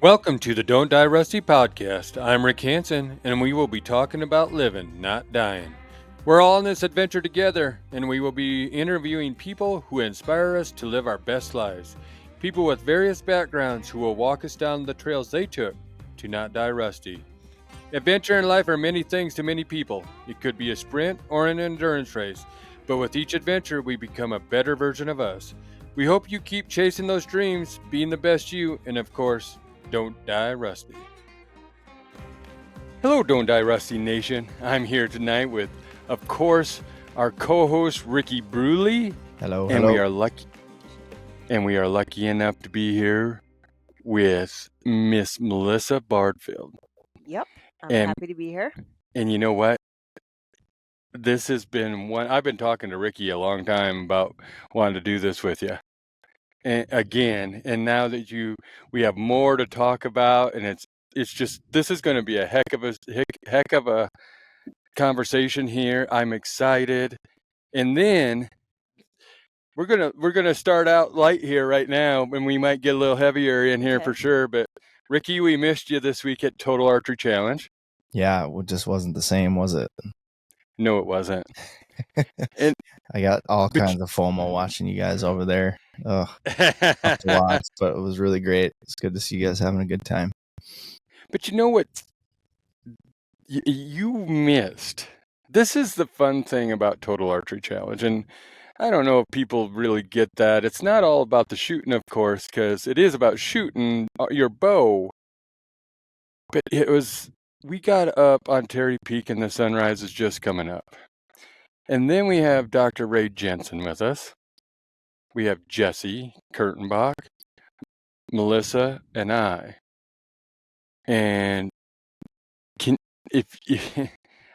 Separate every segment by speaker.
Speaker 1: Welcome to the Don't Die Rusty podcast. I'm Rick Hanson, and we will be talking about living, not dying. We're all in this adventure together, and we will be interviewing people who inspire us to live our best lives. People with various backgrounds who will walk us down the trails they took to not die rusty. Adventure in life are many things to many people. It could be a sprint or an endurance race, but with each adventure, we become a better version of us. We hope you keep chasing those dreams, being the best you, and of course, don't die rusty. Hello, Don't Die Rusty Nation. I'm here tonight with, of course, our co-host Ricky Brule.
Speaker 2: Hello.
Speaker 1: We are lucky enough to be here with Miss Melissa Bardfield.
Speaker 3: Yep, I'm happy to be here.
Speaker 1: And you know what? This has been one I've been talking to Ricky a long time about wanting to do this with you. And now that we have more to talk about, and it's just, this is going to be a heck of a conversation here. I'm excited. And then we're gonna start out light here right now, and we might get a little heavier in here for sure. But Ricky, we missed you this week at Total Archery Challenge.
Speaker 2: Yeah, it just wasn't the same, was it?
Speaker 1: No, it wasn't. And
Speaker 2: I got all kinds of FOMO watching you guys over there. Ugh, tough to watch, but it was really great. It's good to see you guys having a good time.
Speaker 1: But you know what? You missed. This is the fun thing about Total Archery Challenge, and I don't know if people really get that. It's not all about the shooting, of course, because it is about shooting your bow. But we got up on Terry Peak, and the sunrise is just coming up. And then we have Dr. Ray Jensen with us. We have Jesse Kurtenbach, Melissa, and I. And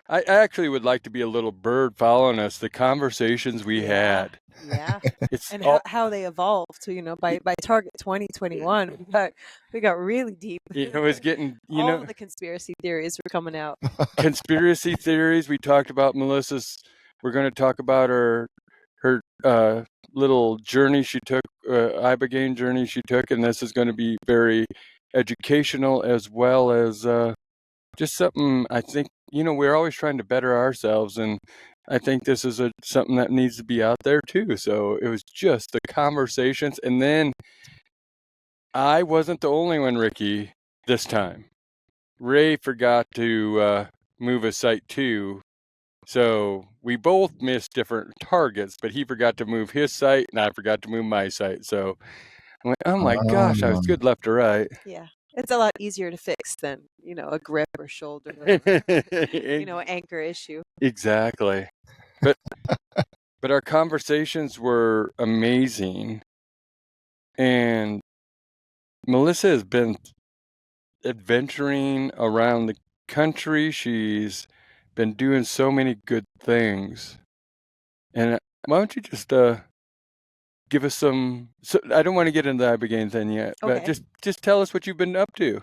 Speaker 1: I actually would like to be a little bird following us, the conversations we had.
Speaker 3: Yeah. And how they evolved to, by Target 2021, we got really deep.
Speaker 1: It was getting,
Speaker 3: all the conspiracy theories were coming out.
Speaker 1: Conspiracy theories. We talked about Melissa's, we're going to talk about her little journey she took, Ibogaine journey she took, and this is going to be very educational as well as just something. I think, we're always trying to better ourselves, and I think this is something that needs to be out there too. So it was just the conversations, and then I wasn't the only one, Ricky, this time. Ray forgot to move a sight too, so we both missed different targets, but he forgot to move his sight, and I forgot to move my sight. So I'm like, oh my gosh, I was good left to right.
Speaker 3: Yeah. It's a lot easier to fix than, a grip or shoulder or, anchor issue.
Speaker 1: Exactly. But our conversations were amazing. And Melissa has been adventuring around the country. She's been doing so many good things. And why don't you just give us some. So I don't want to get into the Ibogaine thing yet, but just tell us what you've been up to.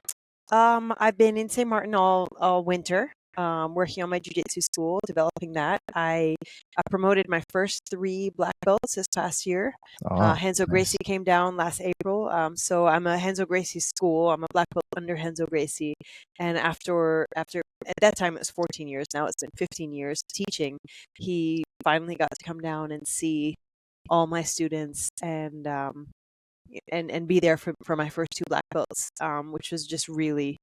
Speaker 3: I've been in St. Martin all winter, working on my Jiu-Jitsu school, developing that. I promoted my first 3 black belts this past year. Hanzo Gracie came down last April, so I'm a Hanzo Gracie school. I'm a black belt under Hanzo Gracie, and after at that time it was 14 years. Now it's been 15 years teaching. He finally got to come down and see all my students and be there for my first 2 black belts, which was just really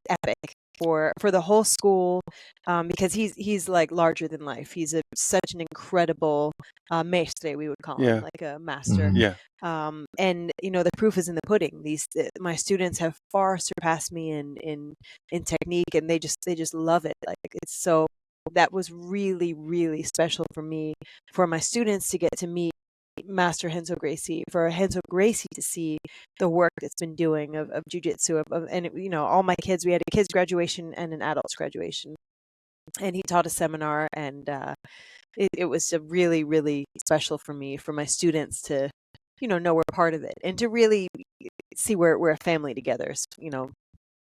Speaker 3: epic for the whole school, because he's like larger than life. He's such an incredible maestre, we would call him, like a master.
Speaker 1: Yeah.
Speaker 3: And the proof is in the pudding. My students have far surpassed me in technique, and they just love it. Like, it's so. That was really, really special for me, for my students to get to meet Master Hanzo Gracie, for Hanzo Gracie to see the work that's been doing of Jiu-Jitsu, and all my kids. We had a kids graduation and an adults graduation, and he taught a seminar, and it was really, really special for me, for my students to know we're part of it, and to really see we're a family together,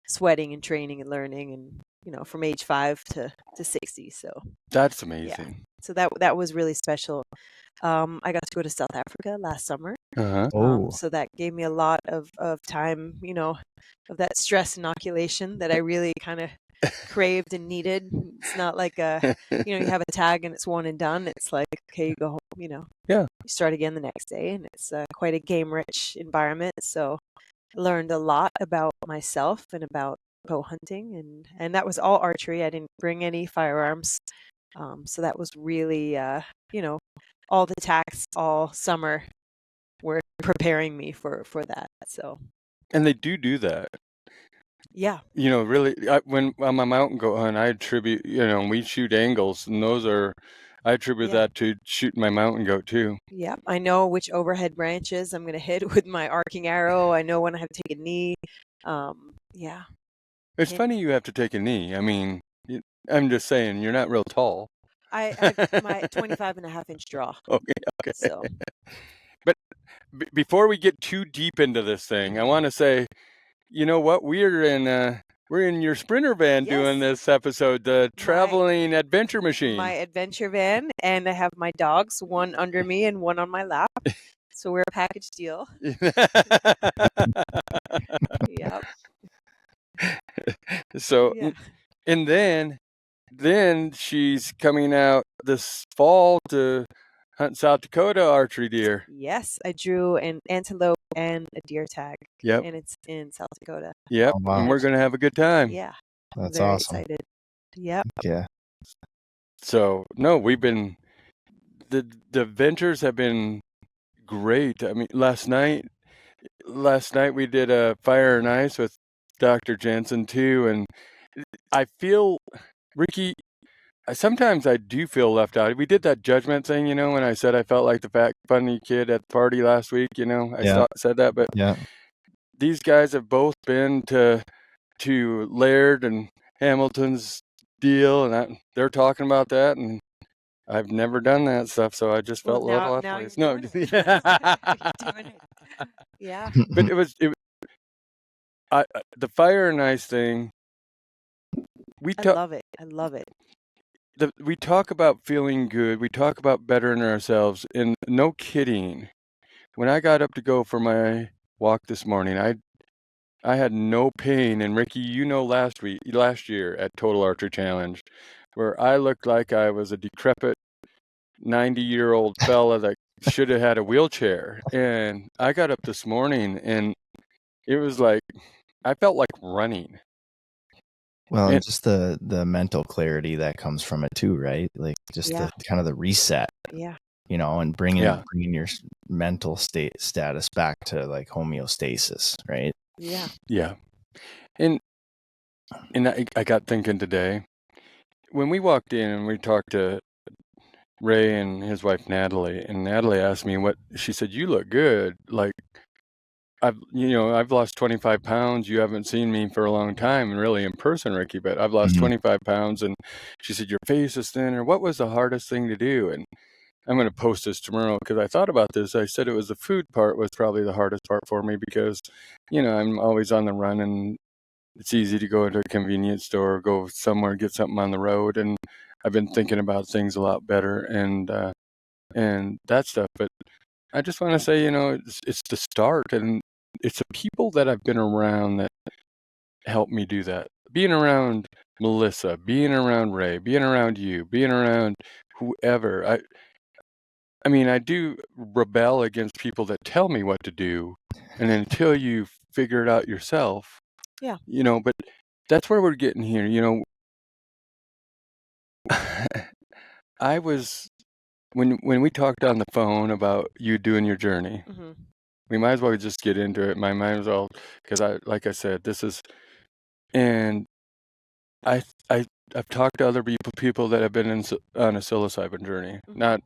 Speaker 3: sweating and training and learning, and from age 5 to 60. So
Speaker 1: That's
Speaker 3: yeah,
Speaker 1: amazing.
Speaker 3: so that was really special. I got to go to South Africa last summer. So that gave me a lot of time, of that stress inoculation that I really kind of craved and needed. It's not like you have a tag and it's one and done. It's like, okay, you go home,
Speaker 1: Yeah.
Speaker 3: you start again the next day, and it's quite a game-rich environment. So I learned a lot about myself and about bow hunting, and that was all archery. I didn't bring any firearms. So that was really, all the tacks all summer were preparing me for that. So.
Speaker 1: And they do that.
Speaker 3: Yeah.
Speaker 1: Really, when on my mountain goat hunt, I attribute, we shoot angles, and I attribute that to shooting my mountain goat too.
Speaker 3: Yeah, I know which overhead branches I'm going to hit with my arcing arrow. I know when I have to take a knee. Yeah.
Speaker 1: It's funny you have to take a knee. I mean, I'm just saying, you're not real tall.
Speaker 3: I my 25.5-inch draw.
Speaker 1: Okay.
Speaker 3: So.
Speaker 1: But before we get too deep into this thing, I want to say, you know what? We're in your Sprinter van doing this episode, the traveling adventure machine.
Speaker 3: My adventure van, and I have my dogs, one under me and one on my lap. So we're a package deal. Yep.
Speaker 1: So, and then she's coming out this fall to hunt South Dakota archery deer.
Speaker 3: Yes, I drew an antelope and a deer tag.
Speaker 1: Yep.
Speaker 3: And it's in South Dakota.
Speaker 1: Yep. Oh, wow. And we're going to have a good time.
Speaker 3: Yeah.
Speaker 2: That's
Speaker 3: very
Speaker 2: awesome.
Speaker 3: Excited. Yep.
Speaker 2: Yeah.
Speaker 1: So, no, the ventures have been great. I mean, last night we did a fire and ice with Dr. Jensen too. And I feel, Ricky, sometimes I do feel left out. We did that judgment thing, when I said I felt like the fat, funny kid at the party last week, I said that, but these guys have both been to Laird and Hamilton's deal, and they're talking about that, and I've never done that stuff, so I just felt a little off place. No,
Speaker 3: yeah.
Speaker 1: But it was the fire and ice thing.
Speaker 3: I love it. I love it.
Speaker 1: We talk about feeling good. We talk about bettering ourselves, and no kidding. When I got up to go for my walk this morning, I had no pain. And Ricky, last year at Total Archery Challenge, where I looked like I was a decrepit 90-year-old fella that should have had a wheelchair. And I got up this morning, and it was like I felt like running.
Speaker 2: Well, and just the mental clarity that comes from it too, right? Like just the kind of the reset.
Speaker 3: Yeah.
Speaker 2: And bringing your mental status back to like homeostasis, right?
Speaker 3: Yeah.
Speaker 1: Yeah. And I got thinking today, when we walked in and we talked to Ray and his wife Natalie, and Natalie asked me she said, "You look good. Like I've lost 25 pounds. You haven't seen me for a long time, and really in person, Ricky, but I've lost 25 pounds." And she said, "Your face is thinner. What was the hardest thing to do?" And I'm going to post this tomorrow because I thought about this. I said it was the food part was probably the hardest part for me because, I'm always on the run, and it's easy to go into a convenience store or go somewhere, get something on the road. And I've been thinking about things a lot better and that stuff. But I just want to say, it's the start, and it's the people that I've been around that help me do that. Being around Melissa, being around Ray, being around you, being around whoever. I mean, I do rebel against people that tell me what to do, and until you figure it out yourself, but that's where we're getting here. I was when we talked on the phone about you doing your journey.
Speaker 3: Mm-hmm.
Speaker 1: We might as well just get into it. My mind was all because like I said, this is, and I've talked to other people that have been on a psilocybin journey, not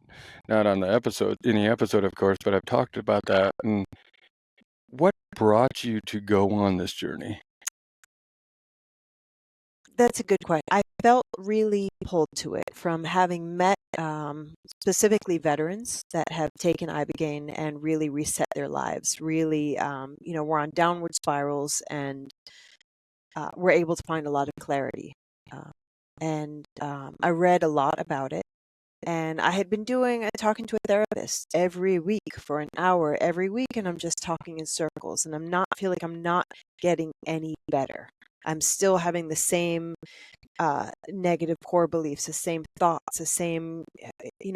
Speaker 1: on any episode, of course, but I've talked about that. And what brought you to go on this journey?
Speaker 3: That's a good question. I felt really pulled to it from having met specifically veterans that have taken Ibogaine and really reset their lives. Really, were on downward spirals and were able to find a lot of clarity. And I read a lot about it. And I had been talking to a therapist every week for an hour every week, and I'm just talking in circles, and feel like I'm not getting any better. I'm still having the same negative core beliefs, the same thoughts, the same,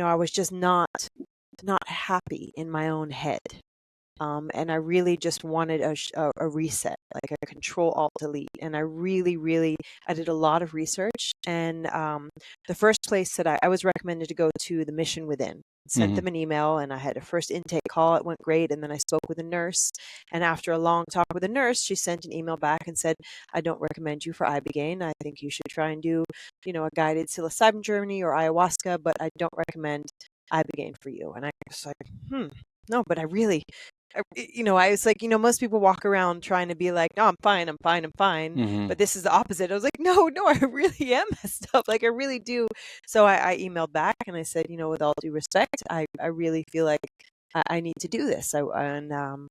Speaker 3: I was just not happy in my own head. And I really just wanted a reset, like a control alt delete. And I I did a lot of research. And the first place that I was recommended to go to the Mission Within. Sent them an email, and I had a first intake call. It went great. And then I spoke with a nurse. And after a long talk with a nurse, she sent an email back and said, I don't recommend you for Ibogaine. I think you should try and do, a guided psilocybin journey or ayahuasca, but I don't recommend Ibogaine for you. And I was like, no, but I was like, most people walk around trying to be like, no, I'm fine.
Speaker 1: Mm-hmm.
Speaker 3: But this is the opposite. I was like, no, I really am messed up. Like, I really do. So I emailed back and I said, with all due respect, I really feel like I need to do this. Then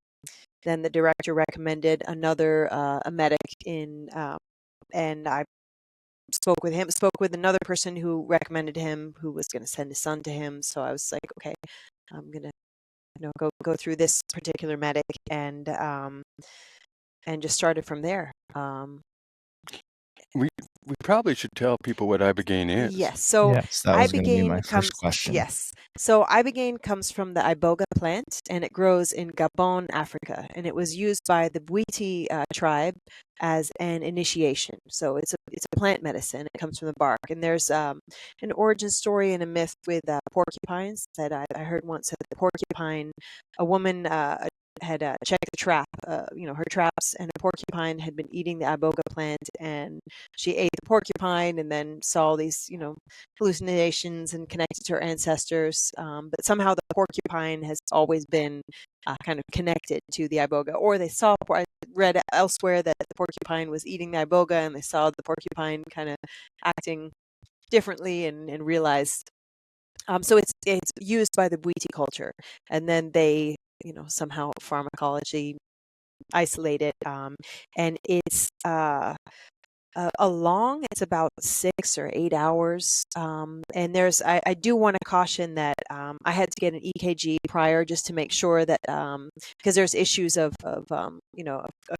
Speaker 3: the director recommended a medic and I spoke with another person who recommended him, who was going to send his son to him. So I was like, okay, I'm going to go through this particular medic and just started from there.
Speaker 1: We probably should tell people what Ibogaine is.
Speaker 3: Yes. So
Speaker 2: yes, that was going to be my first question.
Speaker 3: Yes. So Ibogaine comes from the Iboga plant, and it grows in Gabon, Africa, and it was used by the Bwiti tribe as an initiation. So it's a plant medicine. It comes from the bark, and there's an origin story and a myth with porcupines that I heard once. That the porcupine, a woman had checked the trap, her traps, and a porcupine had been eating the iboga plant, and she ate the porcupine and then saw these, hallucinations and connected to her ancestors. But somehow the porcupine has always been kind of connected to the iboga, or I read elsewhere that the porcupine was eating the iboga and they saw the porcupine kind of acting differently and realized. So it's used by the Bwiti culture, and then they somehow pharmacology isolate it, and it's it's about 6 or 8 hours, and I do want to caution that I had to get an EKG prior just to make sure that because there's issues of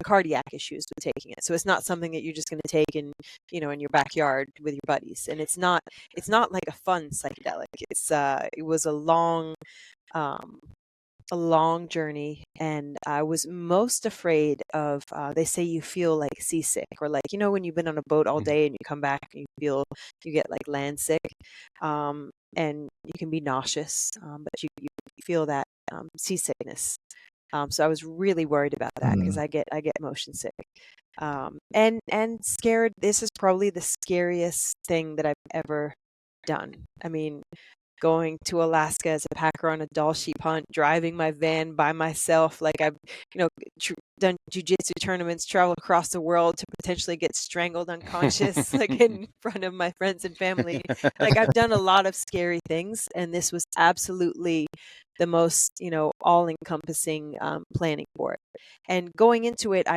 Speaker 3: cardiac issues with taking it, so it's not something that you're just going to take in in your backyard with your buddies, and it's not like a fun psychedelic. It was a long journey, and I was most afraid of they say you feel like seasick, or like when you've been on a boat all day and you come back and you get like land sick, and you can be nauseous, but you feel that seasickness. So I was really worried about that because I get motion sick, and scared. This is probably the scariest thing that I've ever done. I mean, going to Alaska as a packer on a doll sheep hunt, driving my van by myself. Like I've, done jiu-jitsu tournaments, traveled across the world to potentially get strangled unconscious, like in front of my friends and family. Like I've done a lot of scary things, and this was absolutely the most, all-encompassing planning for it. And going into it,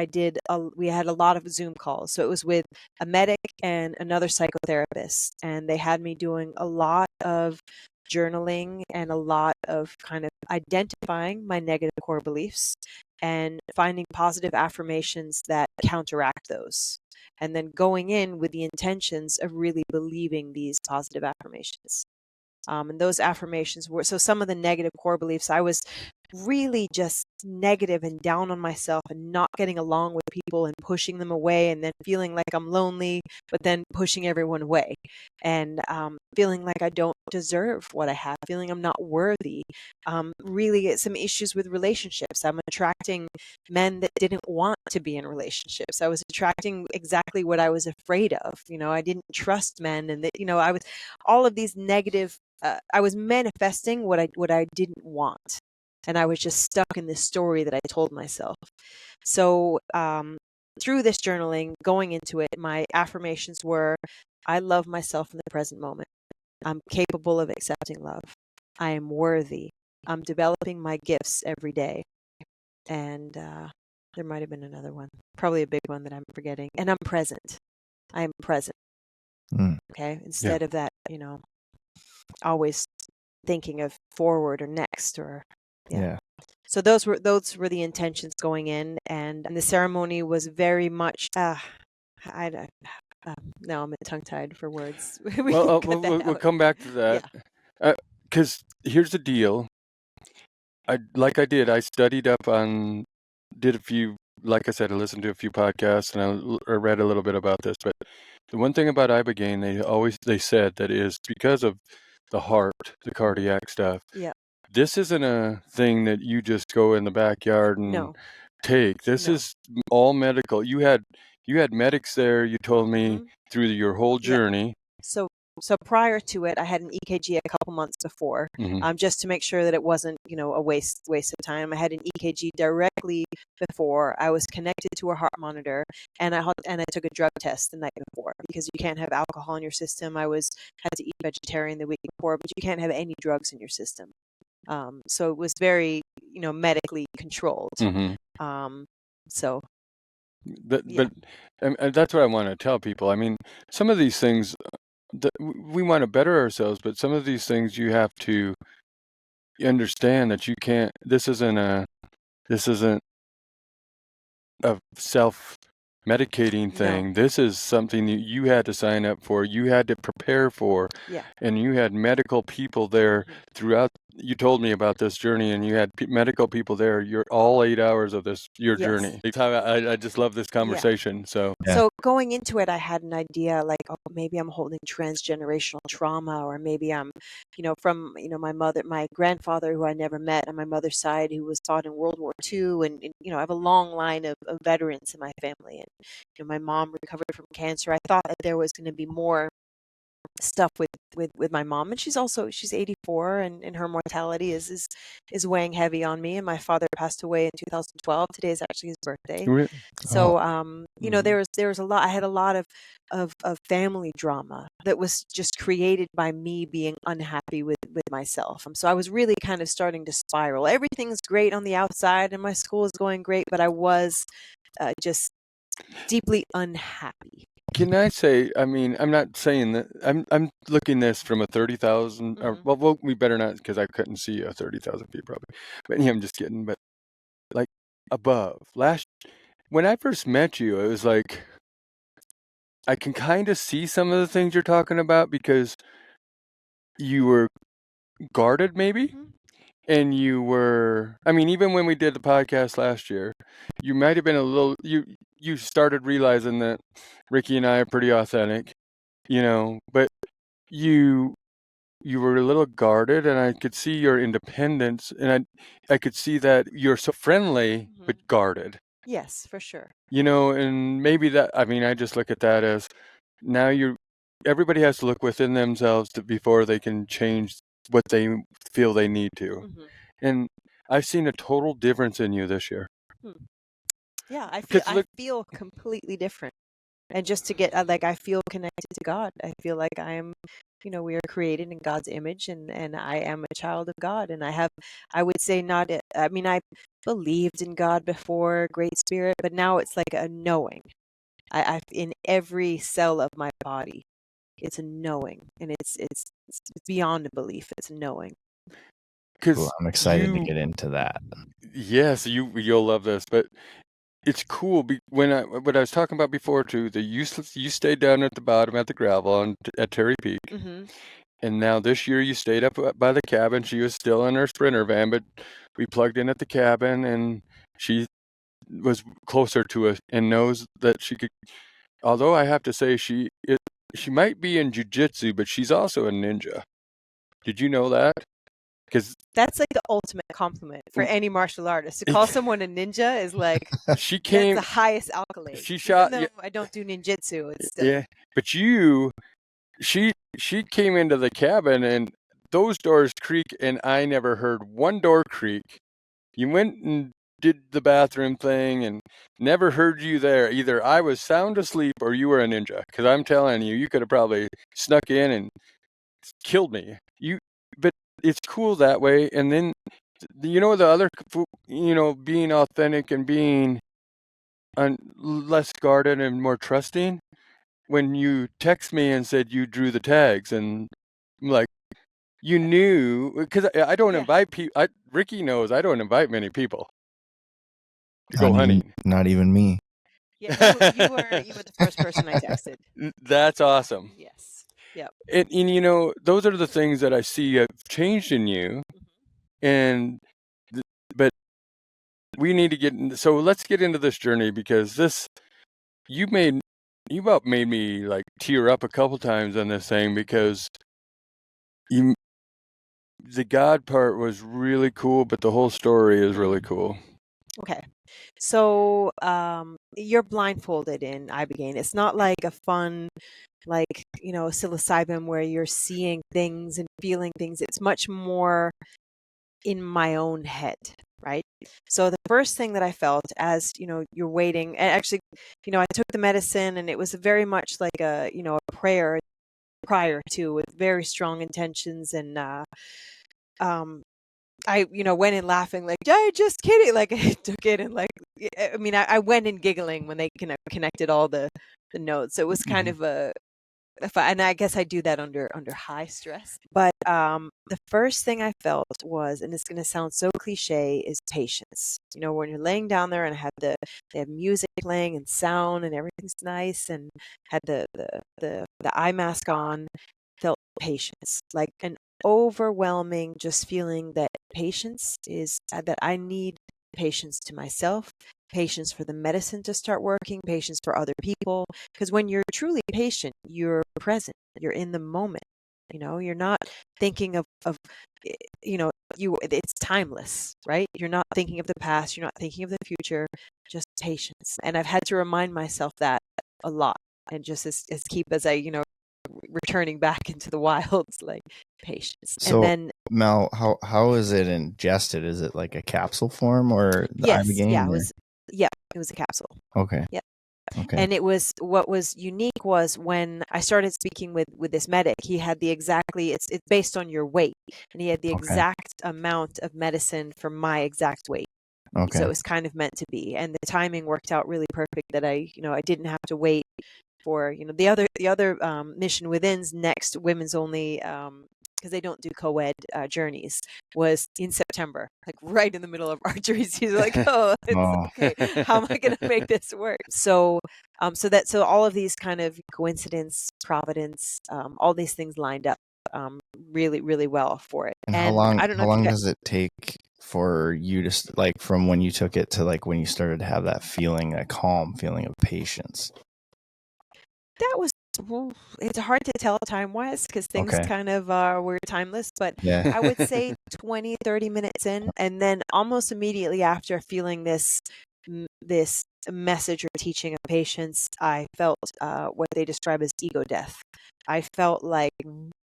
Speaker 3: we had a lot of Zoom calls. So it was with a medic and another psychotherapist, and they had me doing a lot of journaling and a lot of kind of identifying my negative core beliefs and finding positive affirmations that counteract those. And then going in with the intentions of really believing these positive affirmations. And those affirmations were, so some of the negative core beliefs, I was really just negative and down on myself and not getting along with people and pushing them away, and then feeling like I'm lonely, but then pushing everyone away, and feeling like I don't deserve what I have, feeling I'm not worthy. Really some issues with relationships. I'm attracting men that didn't want to be in relationships. I was attracting exactly what I was afraid of. I didn't trust men, and that, I was all of these negative, I was manifesting what I didn't want. And I was just stuck in this story that I told myself. So through this journaling, going into it, my affirmations were, I love myself in the present moment. I'm capable of accepting love. I am worthy. I'm developing my gifts every day. And there might have been another one, probably a big one that I'm forgetting. And I'm present. I am present. Okay. Instead of that, always thinking of forward or next or So those were the intentions going in, and the ceremony was very much. Now I'm tongue tied for words.
Speaker 1: We'll come back to that. Because here's the deal. I studied up on, did a few, like I said, I listened to a few podcasts and I read a little bit about this. But the one thing about Ibogaine, they said that is because of the heart, the cardiac stuff.
Speaker 3: Yeah.
Speaker 1: This isn't a thing that you just go in the backyard and take. This is all medical. You had medics there, you told me, through your whole journey.
Speaker 3: So prior to it, I had an EKG a couple months before, just to make sure that it wasn't, a waste of time. I had an EKG directly before. I was connected to a heart monitor, and I took a drug test the night before because you can't have alcohol in your system. I had to eat vegetarian the week before, but you can't have any drugs in your system. So it was very, medically controlled.
Speaker 1: But that's what I want to tell people. I mean, some of these things, we want to better ourselves, but some of these things you have to understand that you can't. This isn't a self-medicating thing. No. This is something that you had to sign up for. You had to prepare for. Yeah. And you had medical people there throughout. You told me about this journey, and you had medical people there. You're all 8 hours of your journey. I just love this conversation. Yeah.
Speaker 3: So going into it, I had an idea like, maybe I'm holding transgenerational trauma, or maybe I'm, from my grandfather who I never met on my mother's side, who was fought in World War II, and I have a long line of veterans in my family, and my mom recovered from cancer. I thought that there was going to be more stuff with my mom, and she's 84, and her mortality is weighing heavy on me, and my father passed away in 2012. Today is actually his birthday. Really? So there was a lot. I had a lot of family drama that was just created by me being unhappy with myself. So I was really kind of starting to spiral. Everything's great on the outside and my school is going great, but I was just deeply unhappy.
Speaker 1: Can I say, I mean, I'm not saying that, I'm looking this from a 30,000, well, we better not, because I couldn't see 30,000 feet probably. But yeah, I'm just kidding. But like above, when I first met you, it was like, I can kind of see some of the things you're talking about because you were guarded maybe. And you were, I mean, even when we did the podcast last year, you might have been a little, you started realizing that Ricky and I are pretty authentic, but you were a little guarded, and I could see your independence, and I could see that you're so friendly, but guarded.
Speaker 3: Yes, for sure.
Speaker 1: And maybe that, I mean, I just look at that as now everybody has to look within themselves before they can change what they feel they need to. And I've seen a total difference in you this year.
Speaker 3: Yeah, I feel completely different. And just to get I feel connected to God. I feel like I am, we are created in God's image, and I am a child of God. And I would say I believed in God before, Great Spirit, but now it's like a knowing. I in every cell of my body, it's a knowing, and it's beyond a belief. It's a knowing.
Speaker 2: Cool, I'm excited to get into that.
Speaker 1: Yes, you'll love this, but it's cool. What I was talking about before too, that you stayed down at the bottom at the gravel at Terry Peak, and now this year you stayed up by the cabin. She was still in her Sprinter van, but we plugged in at the cabin, and she was closer to us and knows that she could. Although I have to say she might be in Jiu-Jitsu, but she's also a ninja. Did you know that? Because
Speaker 3: that's like the ultimate compliment for any martial artist. To call someone a ninja is like that's the highest accolade.
Speaker 1: She shot.
Speaker 3: Even though I don't do ninjutsu. It's still,
Speaker 1: but she came into the cabin and those doors creak, and I never heard one door creak. You went and did the bathroom thing, and never heard you there. Either I was sound asleep or you were a ninja. Because I'm telling you, you could have probably snuck in and killed me. But it's cool that way. And then, the other, being authentic and being less guarded and more trusting. when you text me and said you drew the tags, and I'm like, you knew, because I don't invite people. Ricky knows I don't invite many people to go hunting.
Speaker 2: Not even me.
Speaker 3: Yeah, you were the first person I texted.
Speaker 1: That's awesome.
Speaker 3: Yes. Yep.
Speaker 1: And those are the things that I see have changed in you. And but we need to so let's get into this journey, because you about made me like tear up a couple times on this thing, because the God part was really cool, but the whole story is really cool.
Speaker 3: Okay. So you're blindfolded in Ibogaine. It's not like a fun, like, psilocybin where you're seeing things and feeling things. It's much more in my own head, right? So the first thing that I felt as, you're waiting, and actually, I took the medicine, and it was very much like a prayer prior to, with very strong intentions. And I went in laughing, like, I just kidding, like, I took it, and like, I mean, I went in giggling when they connected all the notes. So it was kind of and I guess I do that under high stress. But the first thing I felt was, and it's going to sound so cliche, is patience. When you're laying down there, and they have music playing and sound, and everything's nice, and had the eye mask on, felt patience, like an overwhelming just feeling that patience is that I need patience to myself, patience for the medicine to start working, patience for other people. Because when you're truly patient, you're present, you're in the moment. You're not thinking of it's timeless, right? You're not thinking of the past, you're not thinking of the future, just patience. And I've had to remind myself that a lot, and just as keep as I returning back into the wilds, like patience.
Speaker 2: So,
Speaker 3: and then
Speaker 2: Mel, how is it ingested? Is it like a capsule form, or the
Speaker 3: yes,
Speaker 2: Ibogaine?
Speaker 3: It was a capsule.
Speaker 2: Okay.
Speaker 3: Yep.
Speaker 2: Okay.
Speaker 3: And what was unique was when I started speaking with this medic, he had it's based on your weight, and he had the exact amount of medicine for my exact weight.
Speaker 2: Okay.
Speaker 3: So it was kind of meant to be, and the timing worked out really perfect, that I didn't have to wait for the other Mission Within's next women's only, because they don't do co-ed journeys, was in September, like right in the middle of archery season. Like, okay, how am I going to make this work? So all of these kind of coincidence, providence, all these things lined up really, really well for it.
Speaker 2: And how long does it take for you to, like, from when you took it to like when you started to have that feeling, that calm feeling of patience?
Speaker 3: That was, it's hard to tell time-wise, because things kind of were timeless, but I would say 20, 30 minutes in, and then almost immediately after feeling this message or teaching of patience, I felt what they describe as ego death. I felt like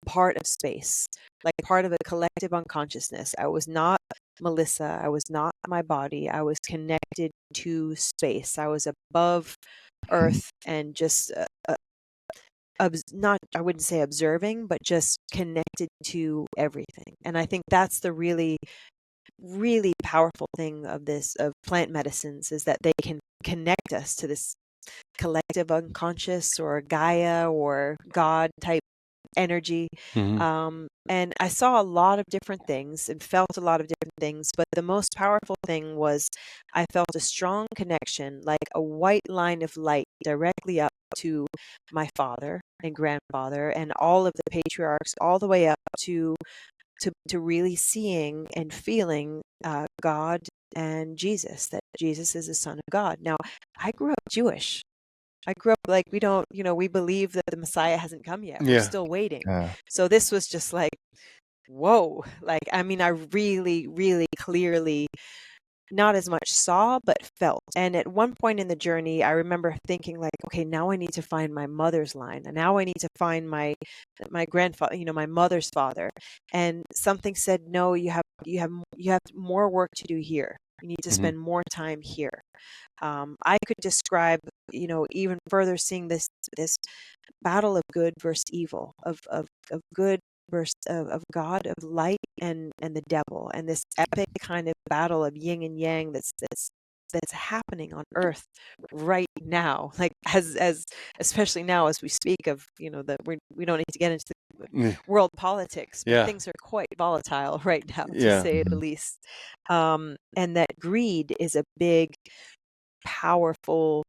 Speaker 3: part of space, like part of a collective unconsciousness. I was not Melissa. I was not my body. I was connected to space. I was above Earth, and just not, I wouldn't say observing, but just connected to everything. And I think that's the really, really powerful thing of plant medicines, is that they can connect us to this collective unconscious, or Gaia or God type energy. And I saw a lot of different things and felt a lot of different things, but the most powerful thing was I felt a strong connection, like a white line of light directly up to my father and grandfather and all of the patriarchs, all the way up to really seeing and feeling God and Jesus, that Jesus is the Son of God. Now, I grew up Jewish. I grew up like, we don't, we believe that the Messiah hasn't come yet. We're still waiting. So this was just like, whoa. Like, I mean, I really, really clearly not as much saw, but felt. And at one point in the journey, I remember thinking like, okay, now I need to find my mother's line. And now I need to find my grandfather, my mother's father. And something said, no, you have more work to do here. You need to spend more time here. I could describe, even further, seeing this battle of good versus evil, of good versus of God, of light and the devil, and this epic kind of battle of yin and yang that's that's happening on Earth right now. Like as especially now as we speak of, that we don't need to get into the world politics, but things are quite volatile right now, to say the least. And that greed is a big, powerful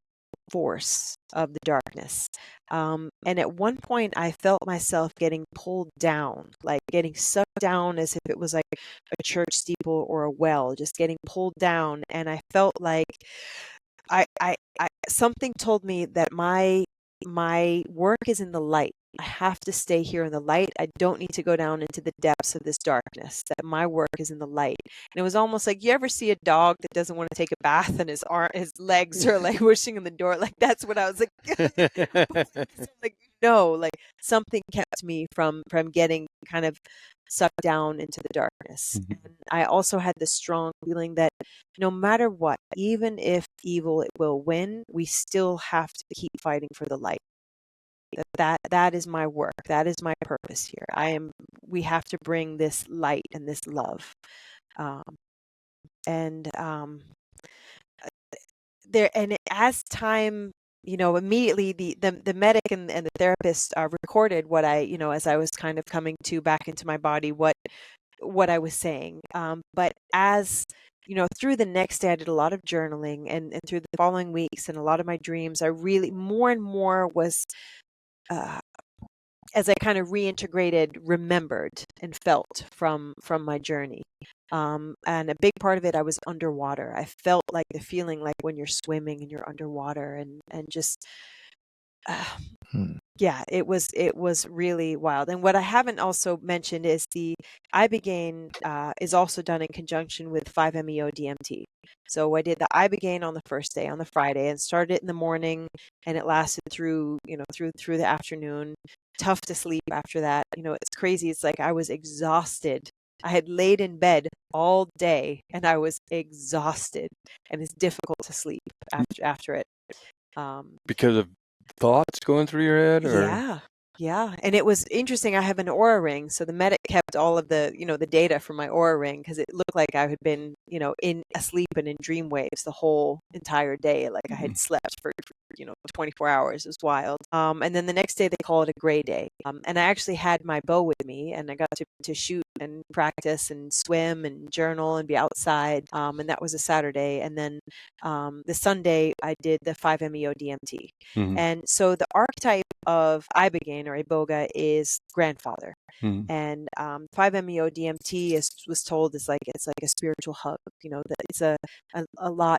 Speaker 3: force of the darkness. And at one point I felt myself getting pulled down, like getting sucked down as if it was like a church steeple or a well, just getting pulled down. And I felt like I something told me that my work is in the light. I have to stay here in the light. I don't need to go down into the depths of this darkness, that my work is in the light. And it was almost like, you ever see a dog that doesn't want to take a bath and his legs are like whooshing in the door? Like, that's what I was like. Like, no, like something kept me from getting kind of sucked down into the darkness. And I also had the strong feeling that no matter what, even if evil it will win, we still have to keep fighting for the light. That is my work. That is my purpose here. We have to bring this light and this love. As time, immediately the medic and the therapist recorded what I, as I was kind of coming back into my body, what I was saying. But as through the next day, I did a lot of journaling, and through the following weeks and a lot of my dreams, I really more and more was, as I kind of reintegrated, remembered and felt from my journey. And a big part of it, I was underwater. I felt like the feeling like when you're swimming and you're underwater, and just yeah, it was really wild. And what I haven't also mentioned is the Ibogaine is also done in conjunction with 5-MeO DMT. So I did the Ibogaine on the first day, on the Friday, and started it in the morning, and it lasted through the afternoon. Tough to sleep after that. It's crazy. It's like I was exhausted. I had laid in bed all day and I was exhausted, and it's difficult to sleep after it.
Speaker 1: Because of thoughts going through your head, or
Speaker 3: yeah. And it was interesting. I have an aura ring, so the medic kept all of the the data from my aura ring, because it looked like I had been in asleep and in dream waves the whole entire day, like I had slept for 24 hours. It was wild. And then the next day they call it a gray day. And I actually had my bow with me, and I got to shoot and practice and swim and journal and be outside. And that was a Saturday. And then the Sunday I did the 5-MeO DMT. And so the archetype of Ibogaine or Iboga is grandfather. And 5-MeO DMT was told it's like a spiritual hug. That it's a lot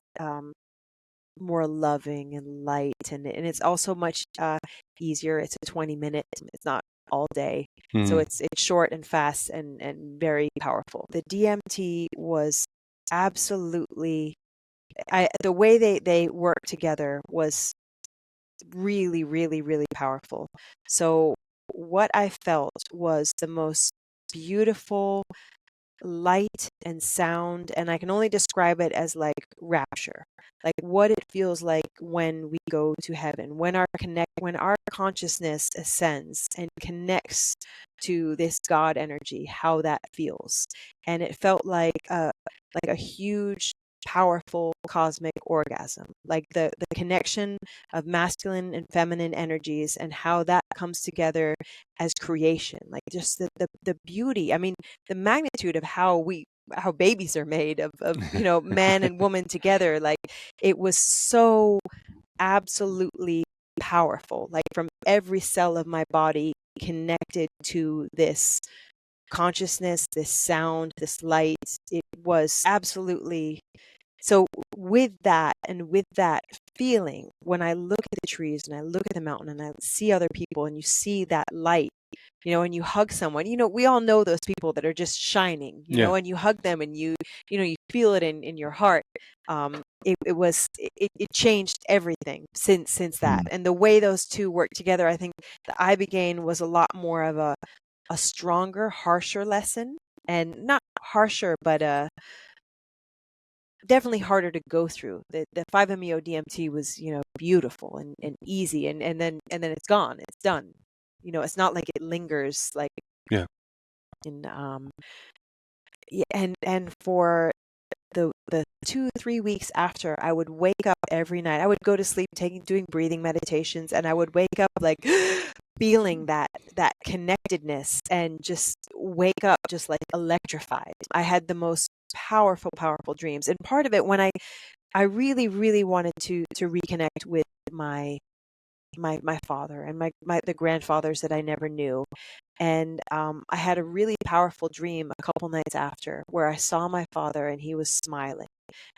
Speaker 3: more loving and light, and it's also much easier. It's a 20-minute. It's not all day, so it's short and fast and very powerful. The DMT was absolutely, the way they work together was really, really, really powerful. So what I felt was the most beautiful light and sound, and I can only describe it as like rapture, like what it feels like when we go to heaven, when our consciousness ascends and connects to this God energy, how that feels. And it felt like a huge, powerful cosmic orgasm, like the connection of masculine and feminine energies, and how that comes together as creation, like just the beauty. I mean, the magnitude of how babies are made of man and woman together, like it was so absolutely powerful, like from every cell of my body connected to this consciousness, this sound, this light. It was absolutely. So with that, and with that feeling, when I look at the trees and I look at the mountain and I see other people, and you see that light, and you hug someone, we all know those people that are just shining, and you hug them, and you feel it in your heart. It changed everything since that. And the way those two work together, I think the Ibogaine was a lot more of a stronger, harsher lesson, and not harsher, but definitely harder to go through. The 5-MeO DMT was beautiful and easy, and then it's gone, it's done. It's not like it lingers, like and for the 2-3 weeks after, I would wake up every night. I would go to sleep doing breathing meditations, and I would wake up like feeling that connectedness, and just wake up just like electrified. I had the most powerful dreams. And part of it, when I really, really wanted to reconnect with my father and the grandfathers that I never knew. And I had a really powerful dream a couple nights after, where I saw my father and he was smiling,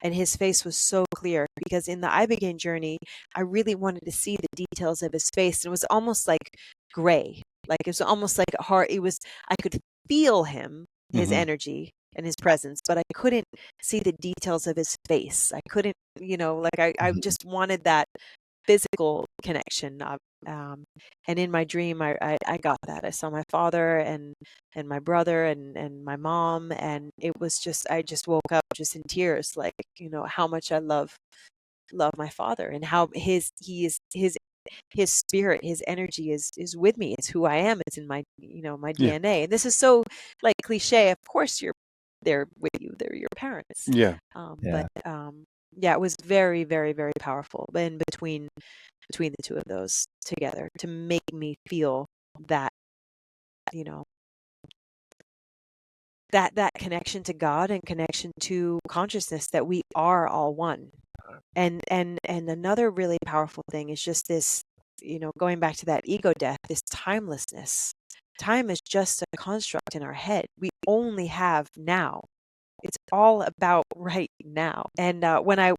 Speaker 3: and his face was so clear, because in the Ibogaine journey, I really wanted to see the details of his face. It was almost like gray, like it was almost like a heart. I could feel him, his energy and his presence, but I couldn't see the details of his face. I couldn't, I just wanted that physical connection. And in my dream, I got that. I saw my father and my brother and my mom, and it was just, I just woke up just in tears, like, how much I love my father, and how his spirit, his energy is with me. It's who I am. It's in my, my DNA. And this is so like cliche. Of course, they're with you. They're your parents.
Speaker 1: Yeah.
Speaker 3: But it was very, very, very powerful. And between the two of those together, to make me feel that, that connection to God and connection to consciousness, that we are all one. And another really powerful thing is just this, going back to that ego death, this timelessness. Time is just a construct in our head. We only have now. It's all about right now. And when I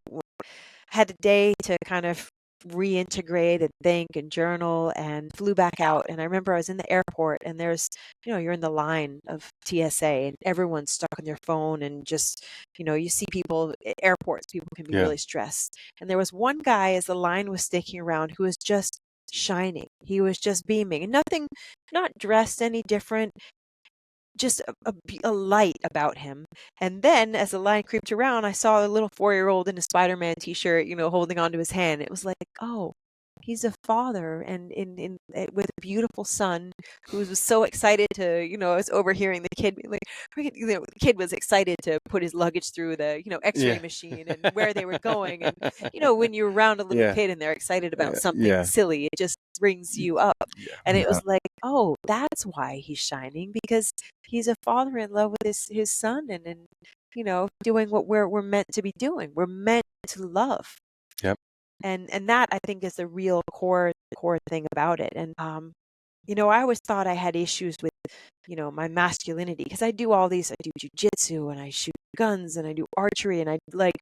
Speaker 3: had a day to kind of reintegrate and think and journal, and flew back out, and I remember I was in the airport, and there's, you're in the line of TSA, and everyone's stuck on their phone, and just, you see people at airports, people can be really stressed. And there was one guy, as the line was sticking around, who was just shining. He was just beaming, and nothing, not dressed any different, just a light about him. And then as the line creeped around, I saw a little 4-year-old in a Spider-Man t-shirt, holding onto his hand. It was like, oh, he's a father, and with a beautiful son who was so excited to, I was overhearing the kid being like, the kid was excited to put his luggage through the, X-ray machine, and where they were going. And, when you're around a little kid and they're excited about something silly, it just brings you up. And it was like, oh, that's why he's shining, because he's a father in love with his son, and doing what we're meant to be doing. We're meant to love.
Speaker 1: Yep.
Speaker 3: And that, I think, is the real core thing about it. And I always thought I had issues with, my masculinity, because I do all these. I do jiu-jitsu, and I shoot guns, and I do archery, and I like,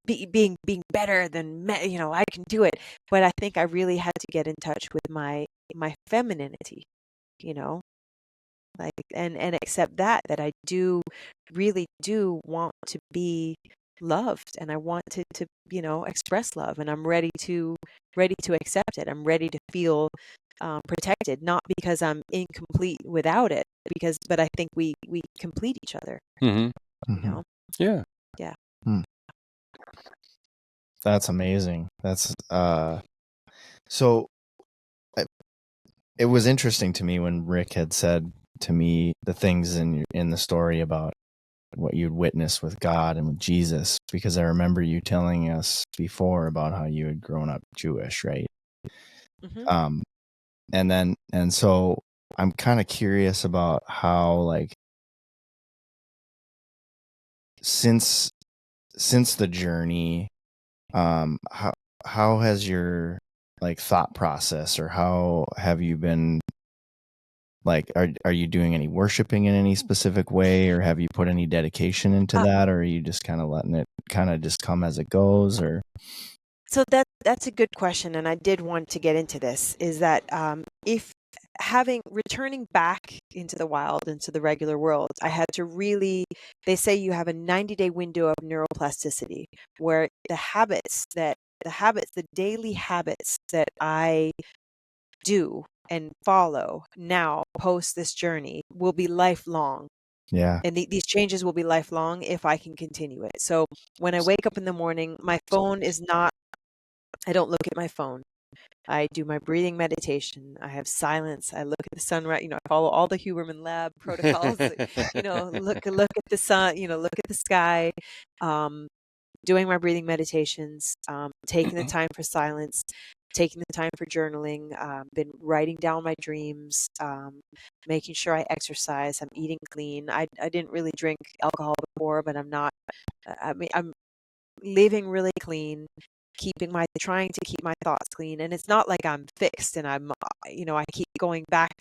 Speaker 3: being better than I can do it. But I think I really had to get in touch with my femininity, like, and accept that I really do want to be loved, and I want to express love, and I'm ready to accept it. I'm ready to feel protected, not because I'm incomplete without it, but I think we complete each other.
Speaker 1: Yeah.
Speaker 2: That's amazing. That's so it was interesting to me when Rick had said to me the things in the story about what you'd witnessed with God and with Jesus, because I remember you telling us before about how you had grown up Jewish, right?
Speaker 3: Mm-hmm.
Speaker 2: And so I'm kind of curious about how, like, since the journey, how has your, like, thought process, or how have you been, like, are you doing any worshiping in any specific way, or have you put any dedication into that, or are you just kind of letting it kind of just come as it goes? Or
Speaker 3: so that's a good question, and I did want to get into this, is that if returning back into the wild, into the regular world, I had to really, they say you have a 90-day window of neuroplasticity, where the daily habits that I do and follow now post this journey will be lifelong.
Speaker 2: yeah.
Speaker 3: And these changes will be lifelong if I can continue it. So when I wake up in the morning, my phone is not, I don't look at my phone. I do my breathing meditation. I have silence. I look at the sunrise. I follow all the Huberman Lab protocols. Look at the sun. Look at the sky. Doing my breathing meditations. Taking the time for silence. Taking the time for journaling. Been writing down my dreams. Making sure I exercise. I'm eating clean. I didn't really drink alcohol before, but I'm not. I'm living really clean, trying to keep my thoughts clean. And it's not like I'm fixed and I keep going back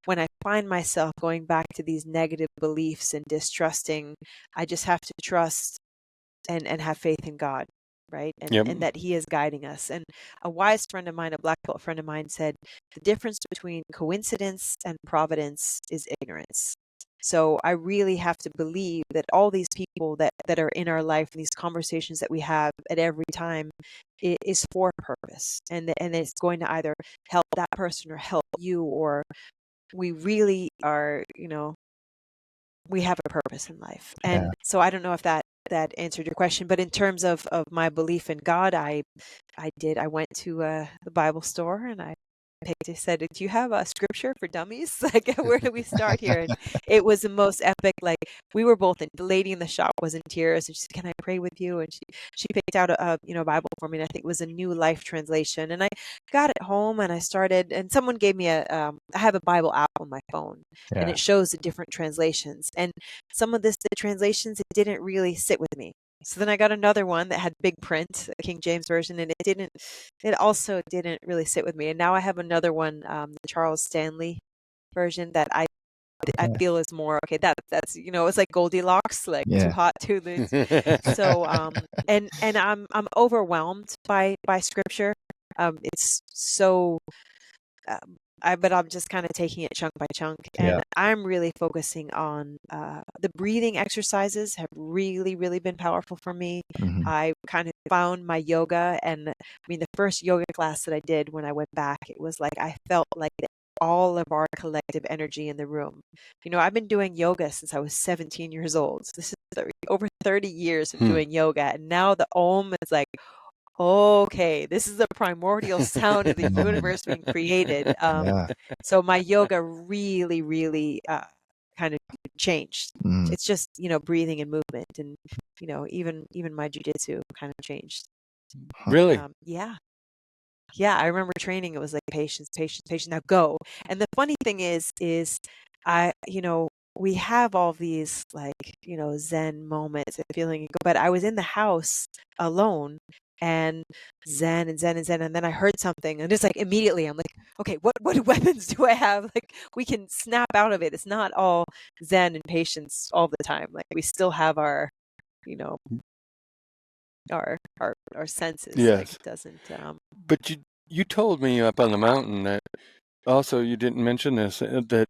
Speaker 3: when I find myself going back to these negative beliefs and distrusting, I just have to trust and have faith in God, right? And that He is guiding us. And a wise friend of mine, a black belt friend of mine, said the difference between coincidence and providence is ignorance. So I really have to believe that all these people that are in our life and these conversations that we have at every time is for a purpose, and it's going to either help that person or help you, or we really are, we have a purpose in life. And so I don't know if that answered your question, but in terms of my belief in God, I went to the Bible store and I said, do you have a scripture for dummies? Like, where do we start here? And it was the most epic. Like, we were both the lady in the shop was in tears, and she said, can I pray with you? And she picked out a Bible for me, and I think it was a New Life Translation. And I got it home and I started, and someone gave me I have a Bible app on my phone, and it shows the different translations. And some of the translations, it didn't really sit with me. So then I got another one that had big print, a King James version, and it also didn't really sit with me. And now I have another one, the Charles Stanley version, that I feel is more okay. That's it's like Goldilocks, like too hot, too loose. So and I'm overwhelmed by scripture. It's so. But I'm just kind of taking it chunk by chunk, and I'm really focusing on the breathing exercises have really, really been powerful for me. I kind of found my yoga, and I mean, the first yoga class that I did when I went back, it was like I felt like all of our collective energy in the room. I've been doing yoga since I was 17 years old. So this is over 30 years of doing yoga, and now the Om is like, okay, this is the primordial sound of the universe being created. So my yoga really, really kind of changed. It's just, breathing and movement, and, even my jiu-jitsu kind of changed.
Speaker 1: Really?
Speaker 3: Yeah. I remember training. It was like patience, patience, patience. Now go. And the funny thing is we have all these Zen moments of feeling, but I was in the house alone and Zen and Zen and Zen. And then I heard something, and it's like immediately I'm like, okay, what weapons do I have? Like, we can snap out of it. It's not all Zen and patience all the time. Like, we still have our, our senses.
Speaker 1: Yes.
Speaker 3: Like, it doesn't.
Speaker 1: But you told me up on the mountain that also, you didn't mention this, that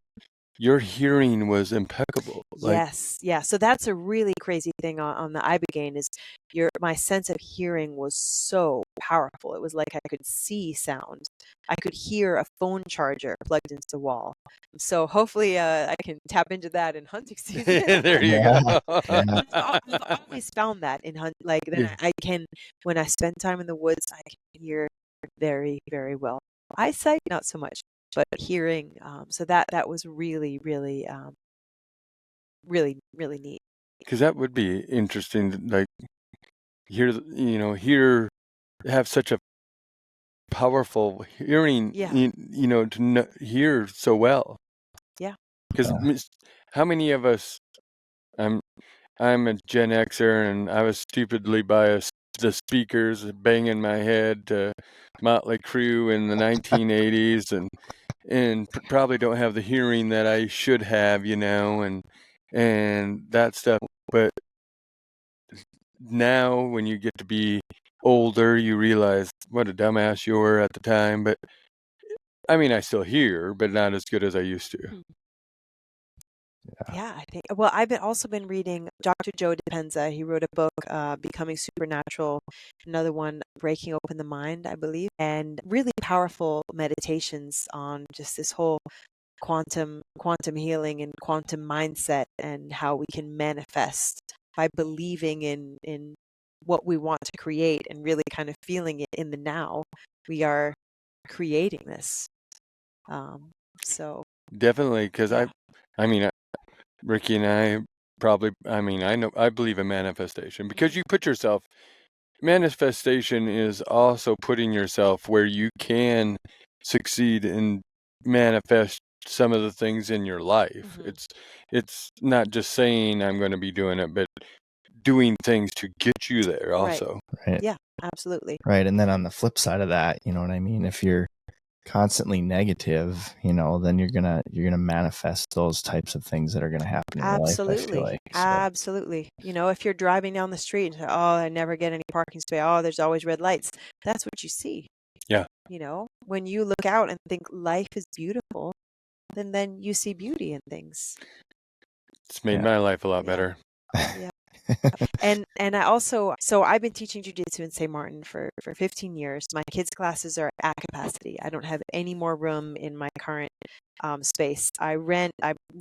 Speaker 1: your hearing was impeccable.
Speaker 3: Yes. Yeah. So that's a really crazy thing on the Ibogaine is my sense of hearing was so powerful. It was like I could see sound. I could hear a phone charger plugged into the wall. So hopefully I can tap into that in hunting season.
Speaker 1: There you go.
Speaker 3: I've always found that in hunt. Like, then I can, when I spend time in the woods, I can hear very, very well. Eyesight, not so much, but hearing. So that was really, really, really, really neat.
Speaker 1: Because that would be interesting, like have such a powerful hearing, to hear so well.
Speaker 3: Yeah.
Speaker 1: Because how many of us? I'm a Gen Xer, and I was stupidly biased the speakers, banging my head to Motley Crue in the 1980s, and probably don't have the hearing that I should have, and that stuff. But now, when you get to be older, you realize what a dumbass you were at the time. But I mean, I still hear, but not as good as I used to.
Speaker 3: Yeah, I think. Well, I've also been reading Dr. Joe Dispenza. He wrote a book, Becoming Supernatural. Another one, Breaking Open the Mind, I believe, and really powerful meditations on just this whole quantum healing and quantum mindset, and how we can manifest by believing in what we want to create and really kind of feeling it in the now. We are creating this. So
Speaker 1: Definitely, because
Speaker 3: yeah.
Speaker 1: I mean, Ricky and I probably, I believe in manifestation because you put yourself, manifestation is also putting yourself where you can succeed and manifest some of the things in your life. It's not just saying I'm going to be doing it, but doing things to get you there
Speaker 3: Right.
Speaker 1: also.
Speaker 2: Right.
Speaker 3: Yeah, absolutely.
Speaker 2: Right. And then on the flip side of that, you know what I mean? If you're constantly negative, then you're gonna manifest those types of things that are gonna happen in your life, I feel like. So.
Speaker 3: Absolutely. If you're driving down the street and say, oh, I never get any parking space. Oh, there's always red lights. That's what you see.
Speaker 1: Yeah.
Speaker 3: When you look out and think life is beautiful, then you see beauty in things.
Speaker 1: It's made my life a lot better.
Speaker 3: Yeah. And I also, so I've been teaching jiu-jitsu in St. Martin for 15 years. My kids' classes are at capacity. I don't have any more room in my current space. I ran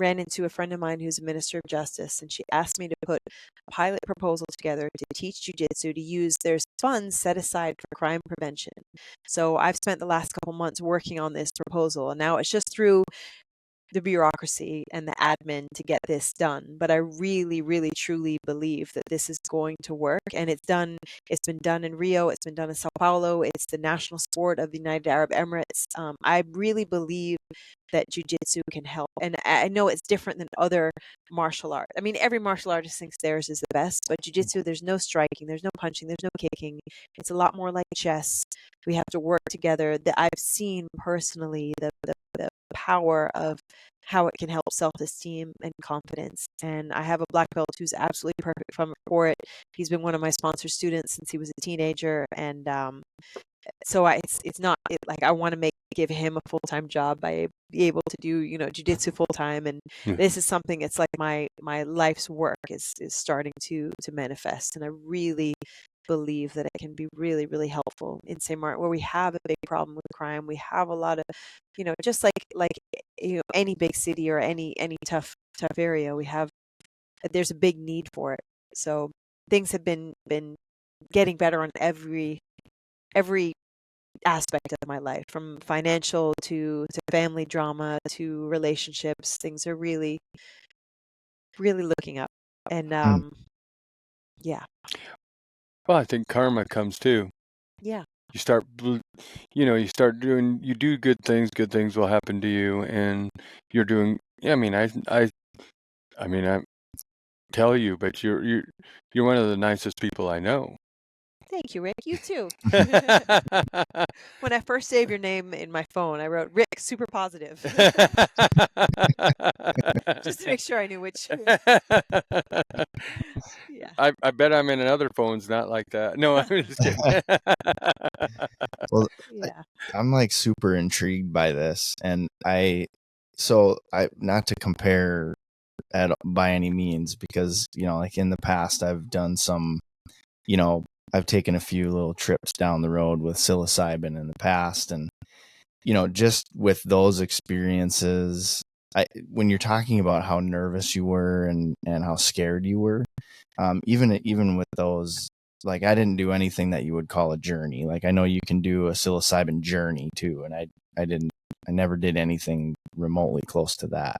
Speaker 3: into a friend of mine who's a minister of justice, and she asked me to put a pilot proposal together to teach jiu-jitsu, to use there's funds set aside for crime prevention. So I've spent the last couple months working on this proposal, and now it's just through the bureaucracy and the admin to get this done. But I really, really, truly believe that this is going to work. And it's been done in Rio. It's been done in Sao Paulo. It's the national sport of the United Arab Emirates. I really believe that jiu-jitsu can help. And I know it's different than other martial art. I mean, every martial artist thinks theirs is the best, but jiu-jitsu, there's no striking, there's no punching, there's no kicking. It's a lot more like chess. We have to work together. I've seen personally the power of how it can help self-esteem and confidence. And I have a black belt who's absolutely perfect for it. He's been one of my sponsor students since he was a teenager. And so it's not like I want to give him a full-time job by be able to do jiu-jitsu full-time, and this is something, it's like my life's work is starting to manifest, and I really believe that it can be really, really helpful in St. Martin, where we have a big problem with crime. We have a lot of just like any big city or any tough area, there's a big need for it. So things have been getting better on every aspect of my life, from financial to family drama to relationships. Things are really, really looking up. And yeah.
Speaker 1: Well, I think karma comes too.
Speaker 3: Yeah.
Speaker 1: You start do good things will happen to you, and you're doing. Yeah, I tell you, but you're one of the nicest people I know.
Speaker 3: Thank you, Rick. You too. When I first saved your name in my phone, I wrote Rick, super positive. Just to make sure I knew which. Yeah.
Speaker 1: I bet I'm in other phones not like that. No, I'm just kidding.
Speaker 2: Well,
Speaker 3: yeah.
Speaker 2: I'm like super intrigued by this, and I not to compare by any means, because like in the past I've done some, I've taken a few little trips down the road with psilocybin in the past, and just with those experiences, when you're talking about how nervous you were and how scared you were, even with those, like I didn't do anything that you would call a journey. Like I know you can do a psilocybin journey too, and I never did anything remotely close to that.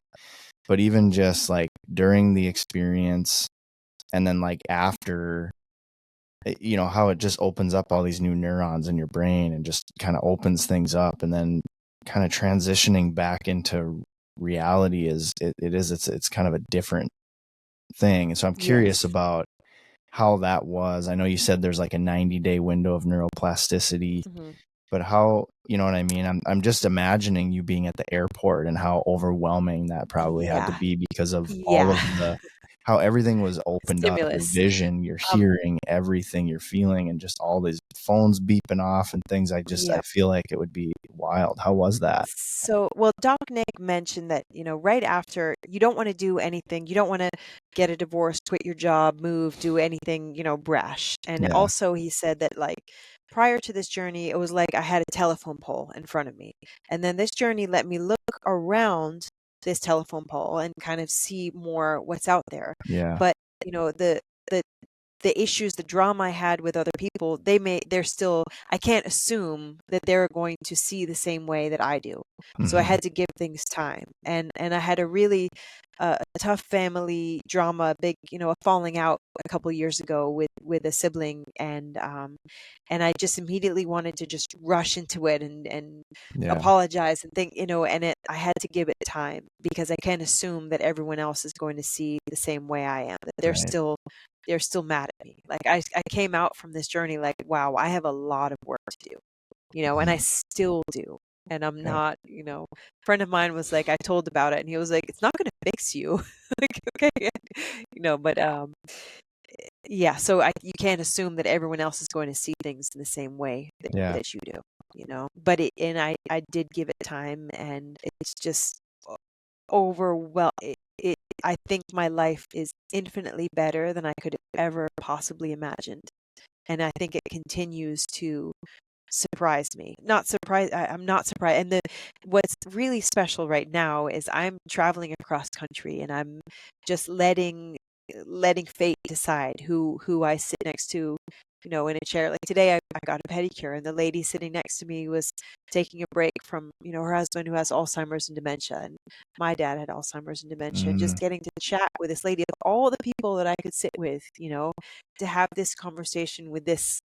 Speaker 2: But even just like during the experience, and then like after, how it just opens up all these new neurons in your brain and just kind of opens things up, and then kind of transitioning back into reality it's kind of a different thing. So I'm curious about how that was. I know you said there's like a 90-day window of neuroplasticity, but how, you know what I mean? I'm just imagining you being at the airport and how overwhelming that probably had to be, because of all of how everything was opened up, your vision, your hearing, everything, you're feeling, and just all these phones beeping off and things. I feel like it would be wild. How was that?
Speaker 3: So, well, Doc Nick mentioned that, right after, you don't want to do anything. You don't want to get a divorce, quit your job, move, do anything, brash. And also he said that, like, prior to this journey, it was like I had a telephone pole in front of me. And then this journey let me look around this telephone pole and kind of see more what's out there.
Speaker 2: Yeah.
Speaker 3: But, the the issues, the drama I had with other people, I can't assume that they're going to see the same way that I do. So I had to give things time. And I had a really tough family drama, a falling out a couple of years ago with a sibling. And I just immediately wanted to just rush into it and apologize and think, I had to give it time, because I can't assume that everyone else is going to see the same way I am, that they're still mad at me. Like I came out from this journey like, wow, I have a lot of work to do, and I still do. And I'm not, a friend of mine was like, I told about it and he was like, it's not going to fix you. Like, okay. But, yeah. So you can't assume that everyone else is going to see things in the same way that you do, but I did give it time, and it's just I think my life is infinitely better than I could have ever possibly imagined. And I think it continues to surprise me. I'm not surprised. And what's really special right now is I'm traveling across country, and I'm just letting fate decide who I sit next to, in a chair. Like today I got a pedicure, and the lady sitting next to me was taking a break from, her husband, who has Alzheimer's and dementia, and my dad had Alzheimer's and dementia. Just getting to chat with this lady, of all the people that I could sit with, to have this conversation with this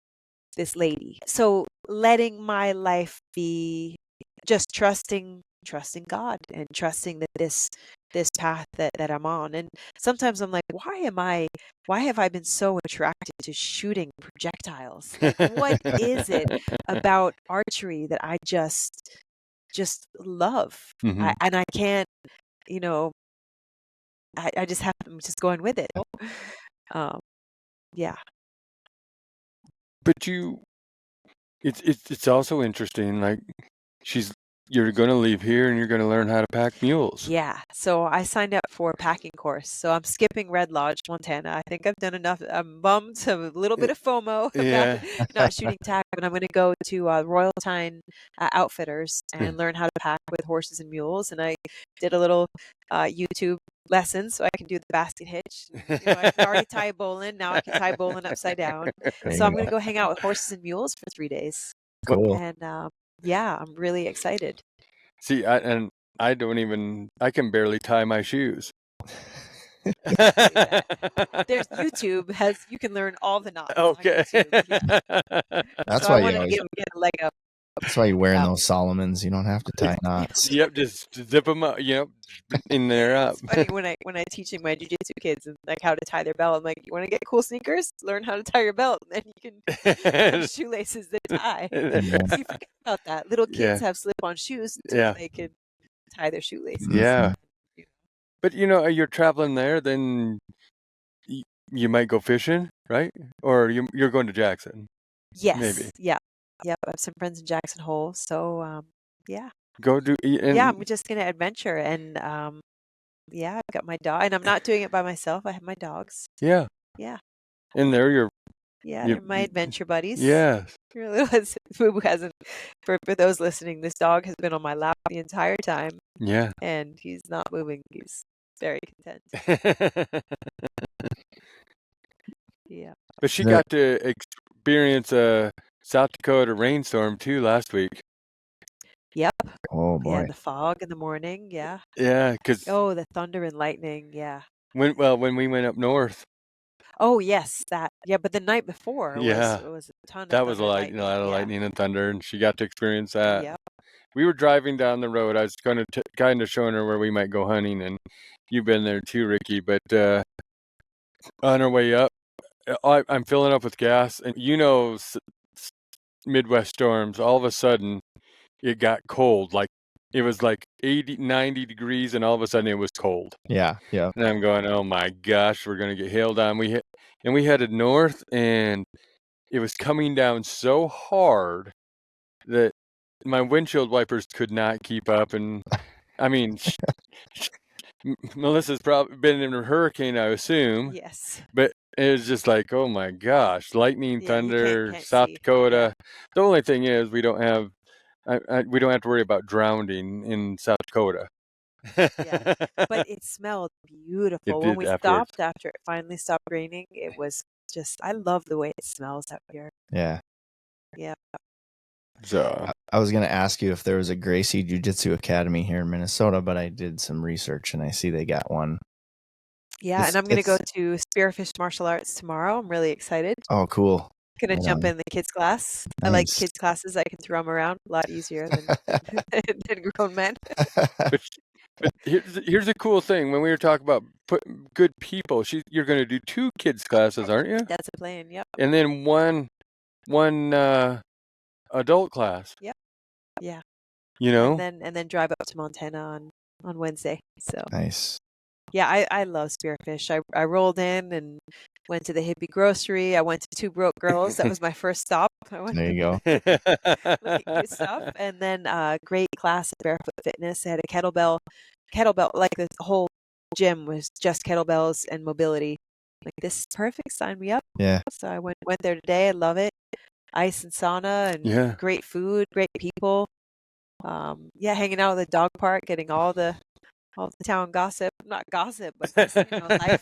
Speaker 3: lady. So letting my life be just trusting God, and trusting that this path that I'm on. And sometimes I'm like, why have I been so attracted to shooting projectiles? Like, what is it about archery that I just love? And I can't, I just I'm just going with it. Yeah.
Speaker 1: But it's also interesting. Like, you're going to leave here and you're going to learn how to pack mules.
Speaker 3: Yeah. So I signed up for a packing course. So I'm skipping Red Lodge, Montana. I think I've done enough. I'm bummed, a little bit of FOMO about not shooting tack, but I'm going to go to Royal Tyne Outfitters and learn how to pack with horses and mules. And I did a little YouTube lesson so I can do the basket hitch. I can already tie a bowline. Now I can tie a bowline upside down. So I'm going to go hang out with horses and mules for 3 days.
Speaker 2: Cool.
Speaker 3: And yeah, I'm really excited.
Speaker 1: See, I can barely tie my shoes.
Speaker 3: There's YouTube you can learn all the knots.
Speaker 1: Okay.
Speaker 3: On YouTube. Yeah.
Speaker 2: That's
Speaker 3: so
Speaker 2: why
Speaker 3: I want to get a leg up.
Speaker 2: That's why you're wearing those Solomons. You don't have to tie knots.
Speaker 1: Yep, just zip them up. Yep, in there up.
Speaker 3: It's funny when I teaching my jiu-jitsu kids and like how to tie their belt. I'm like, you want to get cool sneakers? Learn how to tie your belt, and then you can have shoelaces that tie. So you forget about that. Little kids have slip-on shoes so they can tie their shoelaces.
Speaker 1: Yeah. But you're traveling there, then you might go fishing, right? Or you're going to Jackson.
Speaker 3: Yes.
Speaker 1: Maybe.
Speaker 3: Yeah. Yep. I have some friends in Jackson Hole, so yeah.
Speaker 1: Go do.
Speaker 3: I'm just gonna adventure, and I've got my dog, and I'm not doing it by myself. I have my dogs.
Speaker 1: Yeah.
Speaker 3: Yeah.
Speaker 1: And they're
Speaker 3: they're my adventure buddies.
Speaker 1: Yeah.
Speaker 3: Who hasn't? For those listening, this dog has been on my lap the entire time.
Speaker 1: Yeah.
Speaker 3: And he's not moving. He's very content. Yeah.
Speaker 1: But she got to experience a South Dakota rainstorm too last week.
Speaker 3: Yep.
Speaker 2: Oh boy.
Speaker 3: Yeah, the fog in the morning. Yeah.
Speaker 1: Yeah, because
Speaker 3: the thunder and lightning. Yeah.
Speaker 1: When we went up north.
Speaker 3: Oh yes, that. Yeah, but the night before was a ton.
Speaker 1: That was a lot of lightning and thunder, and she got to experience that.
Speaker 3: Yep.
Speaker 1: We were driving down the road. I was going to kind of showing her where we might go hunting, and you've been there too, Ricky. But on our way up, I'm filling up with gas, and Midwest storms. All of a sudden, it got cold. Like it was like 80, 90 degrees, and all of a sudden it was cold.
Speaker 2: Yeah.
Speaker 1: And I'm going, oh my gosh, we're gonna get hailed on. We headed north, and it was coming down so hard that my windshield wipers could not keep up. And I mean, Melissa's probably been in a hurricane, I assume.
Speaker 3: Yes.
Speaker 1: But it was just like, oh my gosh, lightning, thunder, South Dakota. Yeah. The only thing is we don't have to worry about drowning in South Dakota.
Speaker 3: Yeah, but it smelled beautiful. When we stopped after it finally stopped raining, it was just, I love the way it smells out here.
Speaker 2: Yeah.
Speaker 3: Yeah.
Speaker 1: So
Speaker 2: I was going to ask you if there was a Gracie Jiu-Jitsu Academy here in Minnesota, but I did some research and I see they got one.
Speaker 3: Yeah, and I'm going to go to Spearfish Martial Arts tomorrow. I'm really excited.
Speaker 2: Oh, cool.
Speaker 3: Going to jump in the kids class. Nice. I like kids classes. I can throw them around a lot easier than grown men.
Speaker 1: but here's a cool thing. When we were talking about good people, you're going to do 2 kids classes, aren't you?
Speaker 3: That's the plan. Yep.
Speaker 1: And then one adult class.
Speaker 3: Yep. Yeah.
Speaker 1: You know,
Speaker 3: and then drive up to Montana on Wednesday. So
Speaker 2: nice.
Speaker 3: Yeah, I love Spearfish. I rolled in and went to the hippie grocery. I went to Two Broke Girls. That was my first stop.
Speaker 2: There you go.
Speaker 3: Look at good stuff. And then great class at Barefoot Fitness. They had a kettlebell, like the whole gym was just kettlebells and mobility. Like, this is perfect. Sign me up.
Speaker 2: Yeah.
Speaker 3: So I went there today. I love it. Ice and sauna and great food, great people. Hanging out at the dog park, getting all the town gossip. Not gossip, but just, life.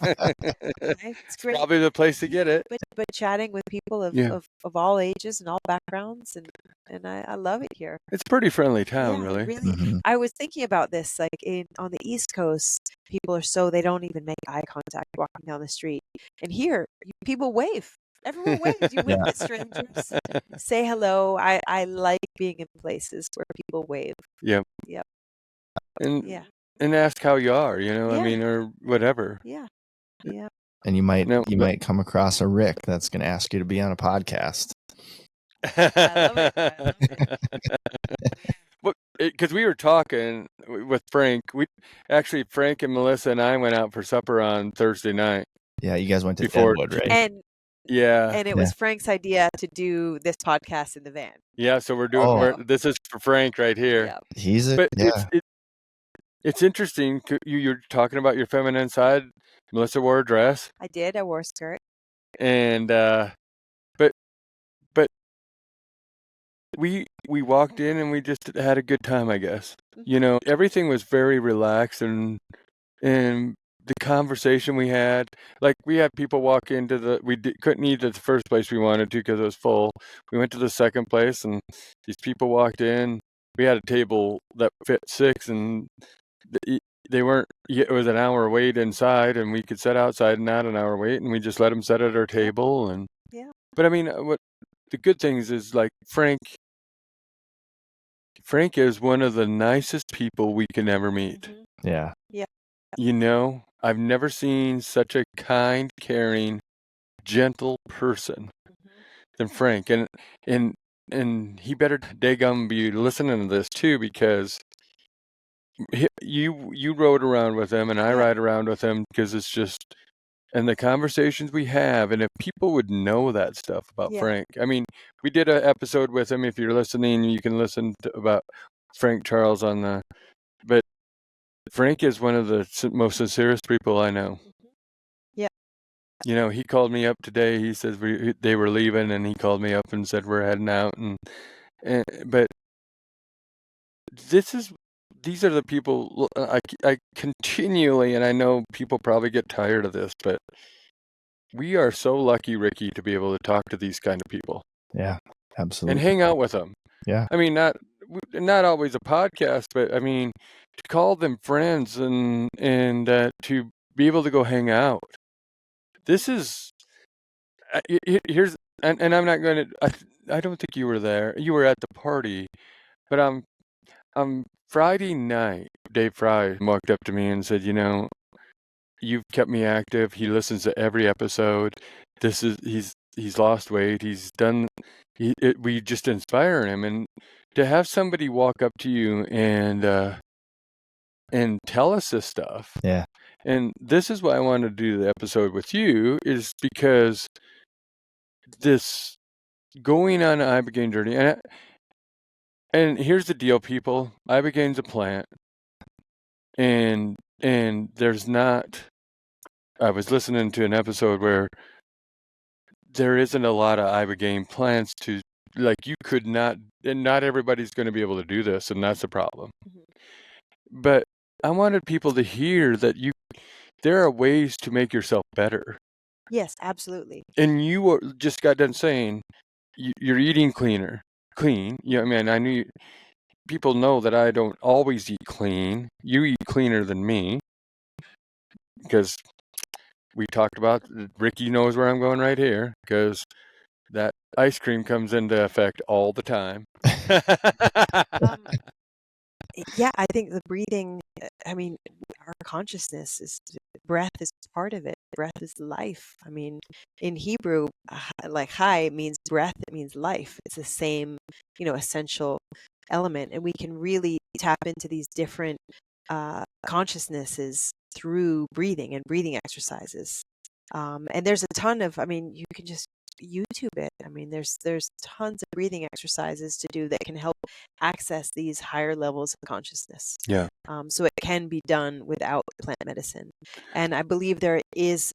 Speaker 3: It's great.
Speaker 1: Probably the place to get it.
Speaker 3: But chatting with people of all ages and all backgrounds, and I love it here.
Speaker 1: It's a pretty friendly town, really.
Speaker 3: Mm-hmm. I was thinking about this, like on the East Coast, people are they don't even make eye contact walking down the street. And here, people wave. Everyone waves. You wave at strangers. Say hello. I like being in places where people wave.
Speaker 1: Yep.
Speaker 3: Yep.
Speaker 1: And ask how you are, I mean, or whatever.
Speaker 3: Yeah. Yeah.
Speaker 2: And you might come across a Rick that's going to ask you to be on a podcast.
Speaker 3: I love it.
Speaker 1: Because we were talking with Frank. Frank and Melissa and I went out for supper on Thursday night.
Speaker 2: Yeah, you guys went to Deadwood, right?
Speaker 3: And it was Frank's idea to do this podcast in the van.
Speaker 1: Yeah, so we're doing. This is for Frank right here.
Speaker 3: Yeah.
Speaker 1: It's interesting. You're talking about your feminine side. Melissa wore a dress.
Speaker 3: I did. I wore a skirt.
Speaker 1: And but we walked in and we just had a good time, I guess. Mm-hmm. Everything was very relaxed and the conversation we had, like we had people walk into couldn't eat at the first place we wanted to because it was full. We went to the second place and these people walked in. We had a table that fit 6 and they weren't. It was an hour wait inside, and we could sit outside and not an hour wait, and we just let them sit at our table. And but I mean, what the good things is like Frank is one of the nicest people we can ever meet.
Speaker 3: Mm-hmm.
Speaker 2: Yeah.
Speaker 3: Yeah.
Speaker 1: I've never seen such a kind, caring, gentle person than Frank, and he better daggum be listening to this too, because you rode around with him and I ride around with him because it's just, and the conversations we have, and if people would know that stuff about Frank. I mean, we did an episode with him. If you're listening, you can listen about Frank Charles but Frank is one of the most sincerest people I know.
Speaker 3: Yeah.
Speaker 1: He called me up today. He says they were leaving, and he called me up and said we're heading out. But these are the people I continually, and I know people probably get tired of this, but we are so lucky, Ricky, to be able to talk to these kind of people.
Speaker 2: Yeah, absolutely.
Speaker 1: And hang out with them.
Speaker 2: Yeah.
Speaker 1: I mean, not always a podcast, but I mean, to call them friends and to be able to go hang out. This is here's and I'm not going to. I don't think you were there. You were at the party, but Friday night, Dave Fry walked up to me and said, you've kept me active. He listens to every episode. He's lost weight. He's done. We just inspire him, and to have somebody walk up to you and tell us this stuff.
Speaker 2: Yeah.
Speaker 1: And this is why I wanted to do the episode with you, is because this going on an Ibogaine journey, and here's the deal, people. Ibogaine's a plant, and there's not. I was listening to an episode where there isn't a lot of Ibogaine plants to, like, you could not, and not everybody's going to be able to do this, and that's the problem. Mm-hmm. But I wanted people to hear that there are ways to make yourself better.
Speaker 3: Yes, absolutely.
Speaker 1: And you just got done saying you're eating clean. Yeah, I mean, I knew people know that I don't always eat clean. You eat cleaner than me because we talked about Ricky knows where I'm going right here because that ice cream comes into effect all the time.
Speaker 3: Yeah, I think the breathing, I mean, our consciousness is breath is part of it. Breath is life. I mean, in Hebrew, like Chai means breath, it means life. It's the same, essential element. And we can really tap into these different consciousnesses through breathing and breathing exercises. And there's a ton of, I mean, you can just YouTube it. I mean, there's tons of breathing exercises to do that can help access these higher levels of consciousness.
Speaker 1: Yeah.
Speaker 3: So it can be done without plant medicine. And I believe there is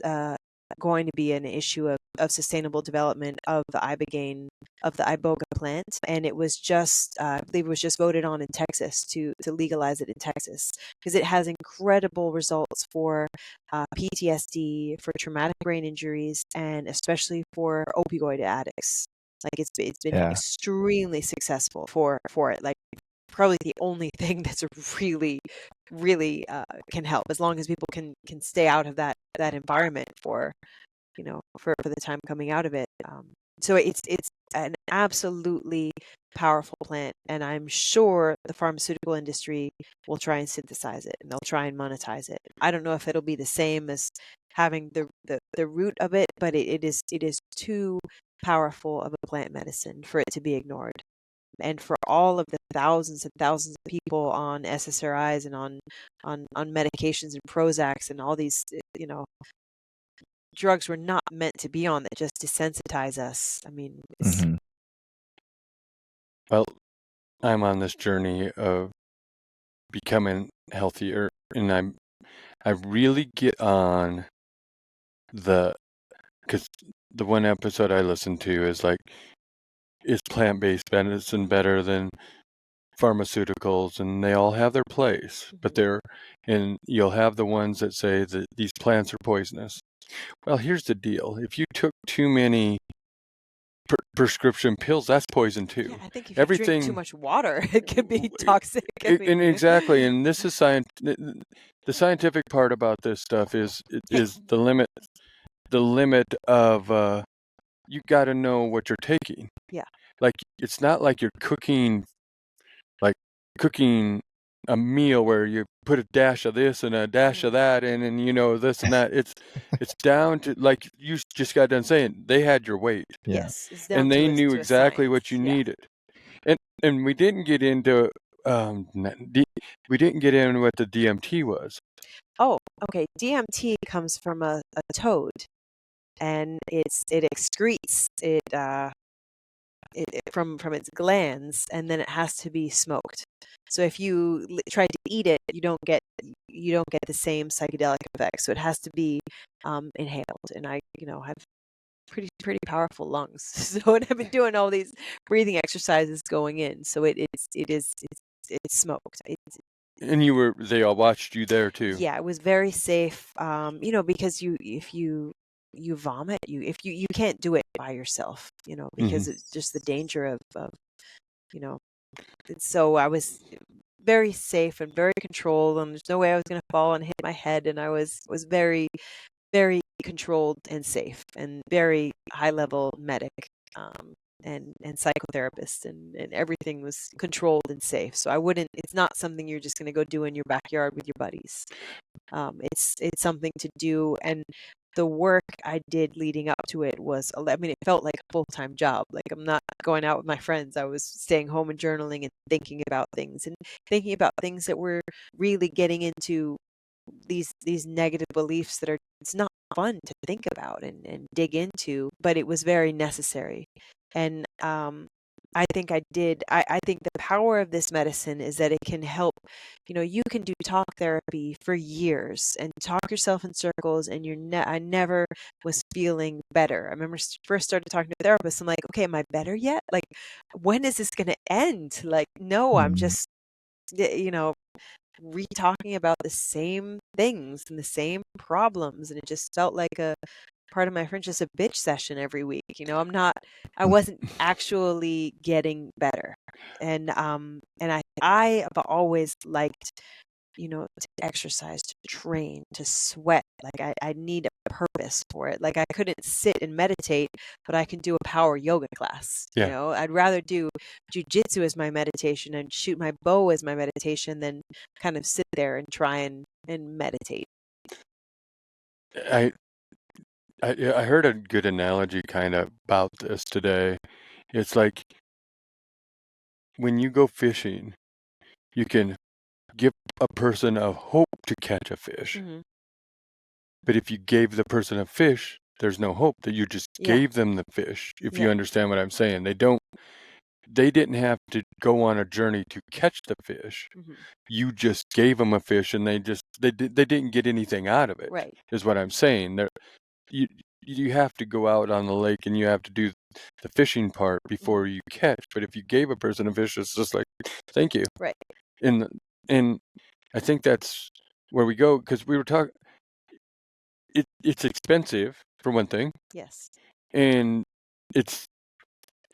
Speaker 3: going to be an issue of sustainable development of the Ibogaine, of the Iboga plant. And it was just, I believe it was just voted on in Texas to legalize it in Texas because it has incredible results for PTSD, for traumatic brain injuries, and especially for opioid addicts. Like it's been extremely successful for it. Like probably the only thing that's really can help as long as people can stay out of that environment for for the time coming out of it. So it's an absolutely powerful plant, and I'm sure the pharmaceutical industry will try and synthesize it and they'll try and monetize it. I don't know if it'll be the same as having the root of it, but it is too powerful of a plant medicine for it to be ignored. And for all of the thousands and thousands of people on SSRIs and on medications and Prozacs and all these, drugs were not meant to be on that just desensitize us. I mean,
Speaker 1: well, I'm on this journey of becoming healthier, and I really get on because the one episode I listened to is like, is plant-based medicine better than pharmaceuticals? And they all have their place, but and you'll have the ones that say that these plants are poisonous. Well, here's the deal. If you took too many prescription pills, that's poison too.
Speaker 3: Yeah, I think if you drink too much water, it could be toxic.
Speaker 1: And exactly, and this is the scientific part about this stuff is the limit of you got to know what you're taking.
Speaker 3: Yeah.
Speaker 1: Like it's not like you're cooking a meal where you put a dash of this and a dash of that in, and this and that. It's down to, like you just got done saying, they had your weight.
Speaker 3: Yes, it's down
Speaker 1: and they
Speaker 3: to
Speaker 1: knew exactly what you needed. And we didn't get into we didn't get in what the DMT was.
Speaker 3: Oh, okay. DMT comes from a toad, and it excretes it from its glands, and then it has to be smoked. So if you try to eat it, you don't get the same psychedelic effects. So it has to be inhaled. And I have pretty powerful lungs, so I've been doing all these breathing exercises going in. So it's smoked.
Speaker 1: And they all watched you there too.
Speaker 3: Yeah, it was very safe. Because if you vomit, you can't do it by yourself, because it's just the danger of so I was very safe and very controlled, and there's no way I was going to fall and hit my head, and I was very, very controlled and safe, and very high level medic, and psychotherapist, and everything was controlled and safe. So it's not something you're just going to go do in your backyard with your buddies. It's something to do, and the work I did leading up to it was, I mean, it felt like a full-time job. Like I'm not going out with my friends. I was staying home and journaling and thinking about things that were really getting into these negative beliefs that it's not fun to think about and dig into, but it was very necessary. And I think I think the power of this medicine is that it can help. You can do talk therapy for years and talk yourself in circles, and I never was feeling better. I remember first started talking to a therapist. I'm like, okay, am I better yet? Like, when is this going to end? Like, no, I'm just, re-talking about the same things and the same problems, and it just felt like a pardon my French, just a bitch session every week. I wasn't actually getting better. And I have always liked, to exercise, to train, to sweat. Like I need a purpose for it. Like I couldn't sit and meditate, but I can do a power yoga class.
Speaker 1: Yeah.
Speaker 3: I'd rather do jiu-jitsu as my meditation and shoot my bow as my meditation than kind of sit there and try and meditate.
Speaker 1: I heard a good analogy kind of about this today. It's like when you go fishing, you can give a person a hope to catch a fish.
Speaker 3: Mm-hmm.
Speaker 1: But if you gave the person a fish, there's no hope that you just
Speaker 3: Yeah.
Speaker 1: gave them the fish, if
Speaker 3: Yeah.
Speaker 1: you understand what I'm saying. They didn't have to go on a journey to catch the fish.
Speaker 3: Mm-hmm.
Speaker 1: You just gave them a fish and they didn't get anything out of it.
Speaker 3: Right.
Speaker 1: Is what I'm saying. You have to go out on the lake and you have to do the fishing part before you catch. But if you gave a person a fish, it's just like, thank you.
Speaker 3: Right.
Speaker 1: And I think that's where we go, because we were talking. It's expensive for one thing.
Speaker 3: Yes.
Speaker 1: And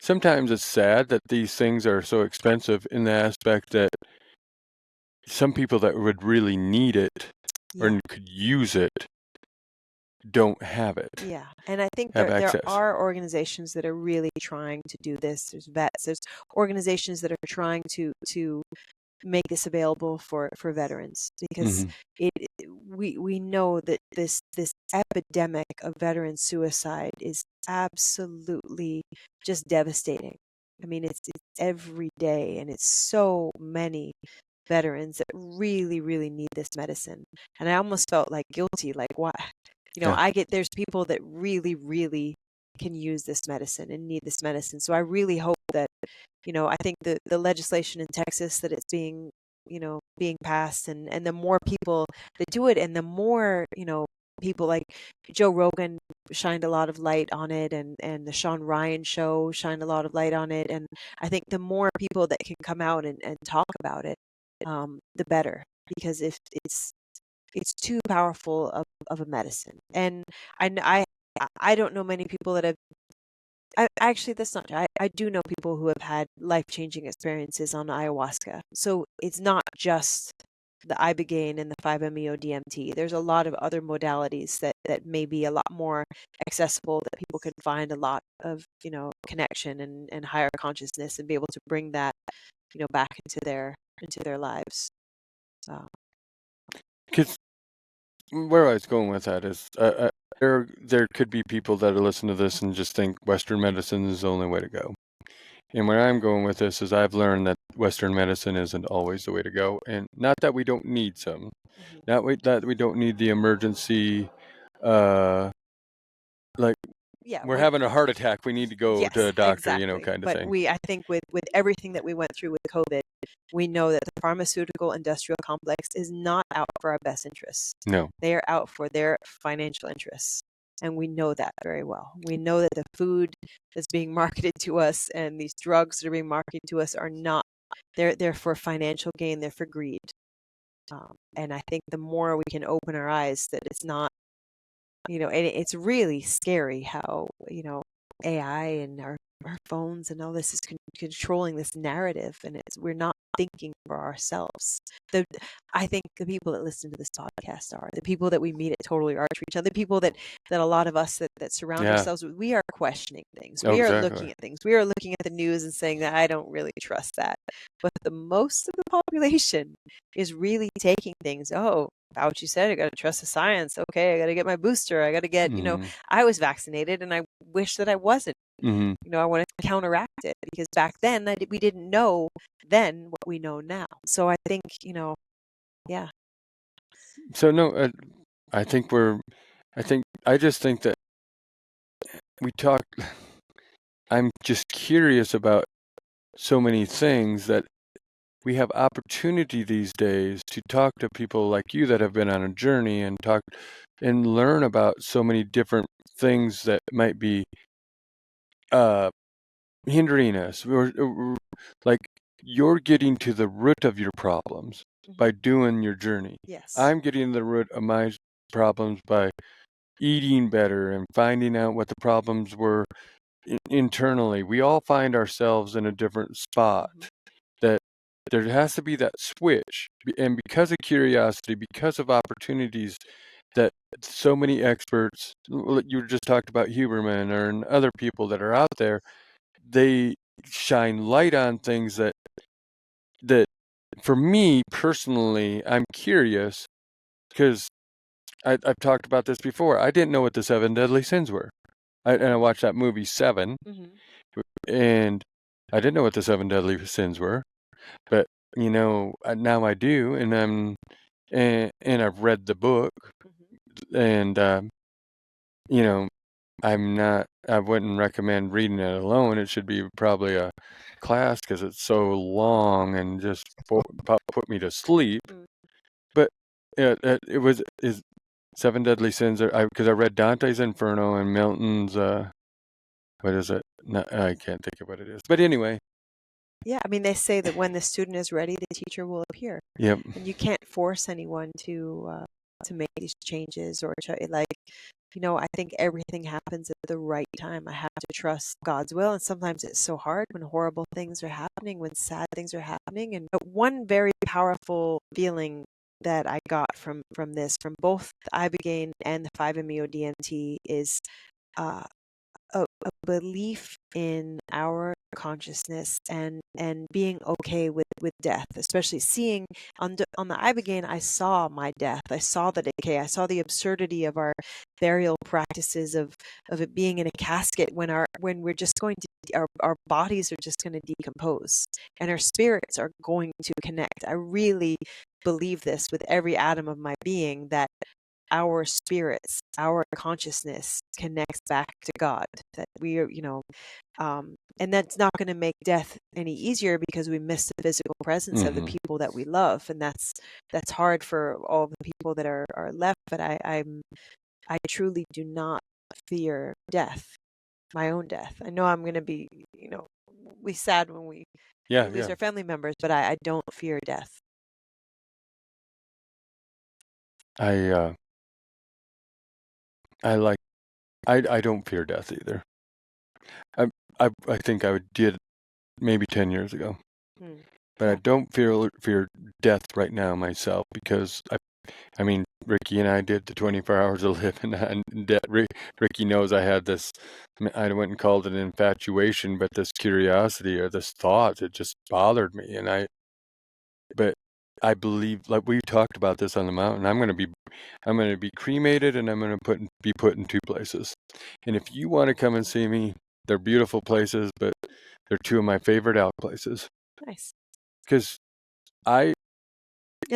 Speaker 1: sometimes it's sad that these things are so expensive, in the aspect that some people that would really need it or could use it don't have it.
Speaker 3: Yeah. And I think
Speaker 1: Have
Speaker 3: there
Speaker 1: access.
Speaker 3: are organizations that are really trying to do this. There's vets, there's organizations that are trying to make this available for veterans, because we know that this epidemic of veteran suicide is absolutely just devastating. I mean, it's every day, and it's so many veterans that really, really need this medicine. And I almost felt like guilty, like, why? There's people that really, really can use this medicine and need this medicine. So I really hope that, I think the legislation in Texas that it's being passed, and the more people that do it, and the more, people like Joe Rogan shined a lot of light on it, and the Sean Ryan show shined a lot of light on it. And I think the more people that can come out and talk about it, the better, because if it's too powerful of a medicine. And I don't know many people that have. Actually, that's not true. I do know people who have had life-changing experiences on ayahuasca. So it's not just the Ibogaine and the 5-MeO-DMT. There's a lot of other modalities that may be a lot more accessible, that people can find a lot of, connection and higher consciousness, and be able to bring that, back into their lives.
Speaker 1: Because where I was going with that is, there could be people that are listening to this and just think Western medicine is the only way to go. And where I'm going with this is, I've learned that Western medicine isn't always the way to go. And not that we don't need some. Not that we don't need the emergency, like, we're having a heart attack, we need to go to a doctor,
Speaker 3: exactly.
Speaker 1: kind of
Speaker 3: But
Speaker 1: thing.
Speaker 3: I think with everything that we went through with COVID, we know that the pharmaceutical industrial complex is not out for our best interests.
Speaker 1: No.
Speaker 3: They are out for their financial interests. And we know that very well. We know that the food that's being marketed to us and these drugs that are being marketed to us are not, they're for financial gain, they're for greed. And I think the more we can open our eyes that it's not, and it's really scary how, AI and our phones and all this is controlling this narrative, and we're not thinking for ourselves. I think the people that listen to this podcast are the people that we meet at Totally Archery, the people that a lot of us that surround ourselves with. We are questioning things. We are looking at things. We are looking at the news and saying that I don't really trust that. But the most of the population is really taking things. Oh, Fauci said I got to trust the science. Okay, I got to get my booster. I got to get, I was vaccinated and I wish that I wasn't. I want to counteract it, because back then we didn't know then what we know now. So I think, yeah.
Speaker 1: So no, I just think that we talk. I'm just curious about so many things, that we have opportunity these days to talk to people like you that have been on a journey, and talk and learn about so many different things that might be hindering us. Like, you're getting to the root of your problems by doing your journey.
Speaker 3: Yes.
Speaker 1: I'm getting to the root of my problems by eating better and finding out what the problems were internally. We all find ourselves in a different spot. That there has to be that switch. And because of curiosity, because of opportunities that so many experts, you just talked about Huberman or other people that are out there, they shine light on things that for me personally, I'm curious because I've talked about this before. I didn't know what the 7 deadly sins were. And I watched that movie 7, and I didn't know what the 7 deadly sins were. But now I do, and I've read the book, and I wouldn't recommend reading it alone. It should be probably a class because it's so long and just put me to sleep. But it was 7 deadly sins. Because I read Dante's Inferno and Milton's what is it? No, I can't think of what it is. But anyway.
Speaker 3: Yeah, I mean, they say that when the student is ready, the teacher will appear.
Speaker 1: Yep.
Speaker 3: And you can't force anyone to make these changes or I think everything happens at the right time. I have to trust God's will, and sometimes it's so hard when horrible things are happening, when sad things are happening. And one very powerful feeling that I got from both the Ibogaine and the 5-MeO-DMT is a belief in our consciousness and being okay with death, especially seeing on the Ibogaine. I saw my death. I saw the decay. I saw the absurdity of our burial practices of it being in a casket when we're just going to our bodies are just going to decompose and our spirits are going to connect. I really believe this with every atom of my being, that our spirits, our consciousness connects back to God, that we are, and that's not going to make death any easier because we miss the physical presence of the people that we love. And that's hard for all the people that are left. But I truly do not fear death, my own death. I know I'm going to be, we sad when we lose our family members, but I don't fear death.
Speaker 1: I don't fear death either. I think I did maybe 10 years ago, but I don't fear death right now myself because I mean Ricky and I did the 24 hours of living, and Ricky knows I had this. I went and called it an infatuation, but this curiosity or this thought, it just bothered me, but I believe, like we talked about this on the mountain, I'm going to be cremated, and I'm going to be put in 2 places. And if you want to come and see me, they're beautiful places, but they're 2 of my favorite out places.
Speaker 3: Nice.
Speaker 1: Because
Speaker 3: and